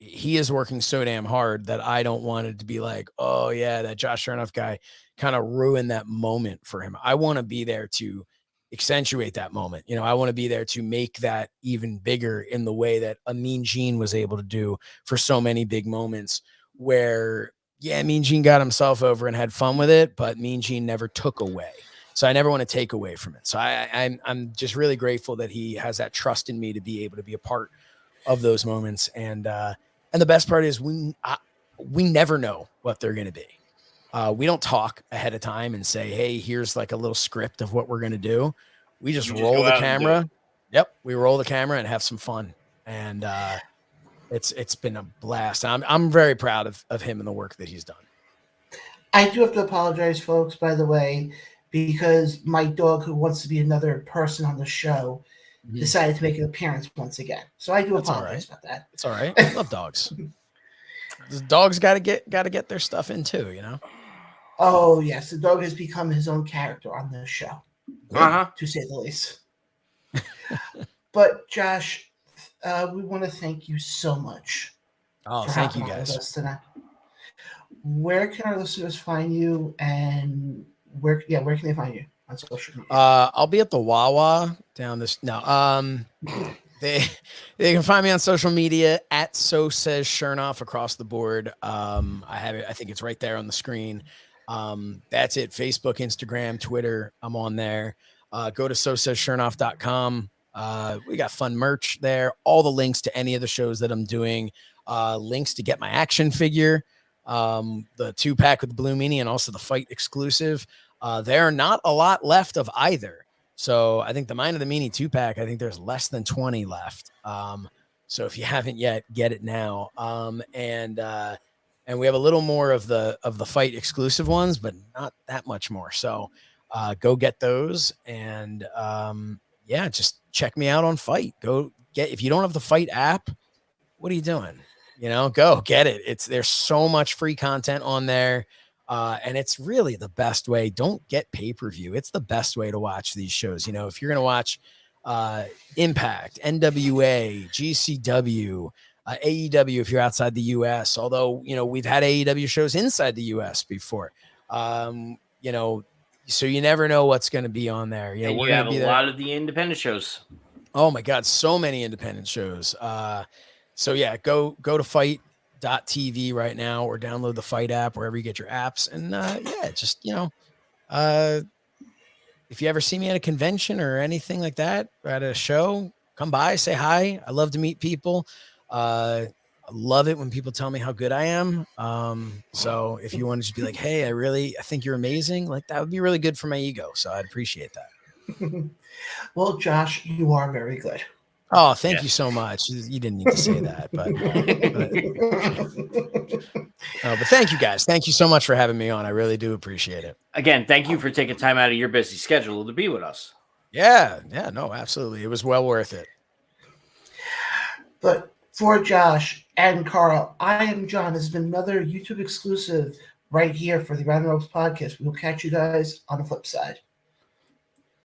He is working so damn hard that I don't want it to be like, oh yeah, that Josh Shernoff guy kind of ruined that moment for him. I want to be there to accentuate that moment. You know, I want to be there to make that even bigger in the way that a Mean Gene was able to do for so many big moments where, yeah, Mean Gene got himself over and had fun with it, but Mean Gene never took away. So I never want to take away from it. So I'm just really grateful that he has that trust in me to be able to be a part of those moments. And the best part is we never know what they're going to be. We don't talk ahead of time and say, hey, here's like a little script of what we're going to do. We just roll the camera. Yep. We roll the camera and have some fun. And it's been a blast. I'm very proud of him and the work that he's done.
I do have to apologize, folks, by the way, because my dog, who wants to be another person on the show, decided to make an appearance once again. So I do apologize about that.
It's all right. I love dogs. The dogs got to get their stuff in too, you know?
Oh, yes. The dog has become his own character on this show, to say the least. But, Josh, we want to thank you so much.
Oh, thank you guys.
With us tonight. Where can our listeners find you, and where can they find you on social media?
I'll be at the Wawa down this. No, they can find me on social media at So Says Shernoff across the board. I have it. I think it's right there on the screen. That's it. Facebook, Instagram, Twitter. I'm on there. Go to SoSaysShernoff.com. We got fun merch there. All the links to any of the shows that I'm doing. Links to get my action figure. The 2-pack with the Blue Meanie and also the Fight exclusive. There are not a lot left of either. So I think the Mind of the Meanie 2-pack, I think there's less than 20 left. So if you haven't yet, get it now. And we have a little more of the Fight exclusive ones, but not that much more. So go get those. And yeah, just check me out on Fight. If you don't have the Fight app, what are you doing? You know, go get it. There's so much free content on there. And it's really the best way. Don't get pay-per-view. It's the best way to watch these shows. You know, if you're going to watch Impact, NWA, GCW, AEW, if you're outside the US, although, you know, we've had AEW shows inside the US before, you know, so you never know what's going to be on there. You know,
and you have a lot of the independent shows.
Oh my God, so many independent shows. So yeah, go to FITE.TV right now or download the FITE app wherever you get your apps. And yeah, just if you ever see me at a convention or anything like that, or at a show, come by, say hi. I love to meet people. I love it when people tell me how good I am. So if you want to just be like, hey, I think you're amazing, like that would be really good for my ego. So I'd appreciate that.
Well, Josh, you are very good.
Oh, thank you so much. You didn't need to say that, but thank you guys. Thank you so much for having me on. I really do appreciate it.
Again, thank you for taking time out of your busy schedule to be with us.
Yeah, no, absolutely. It was well worth it.
But for Josh and Carl, I am John. This has been another YouTube exclusive right here for the Round Ropes podcast. We will catch you guys on the flip side.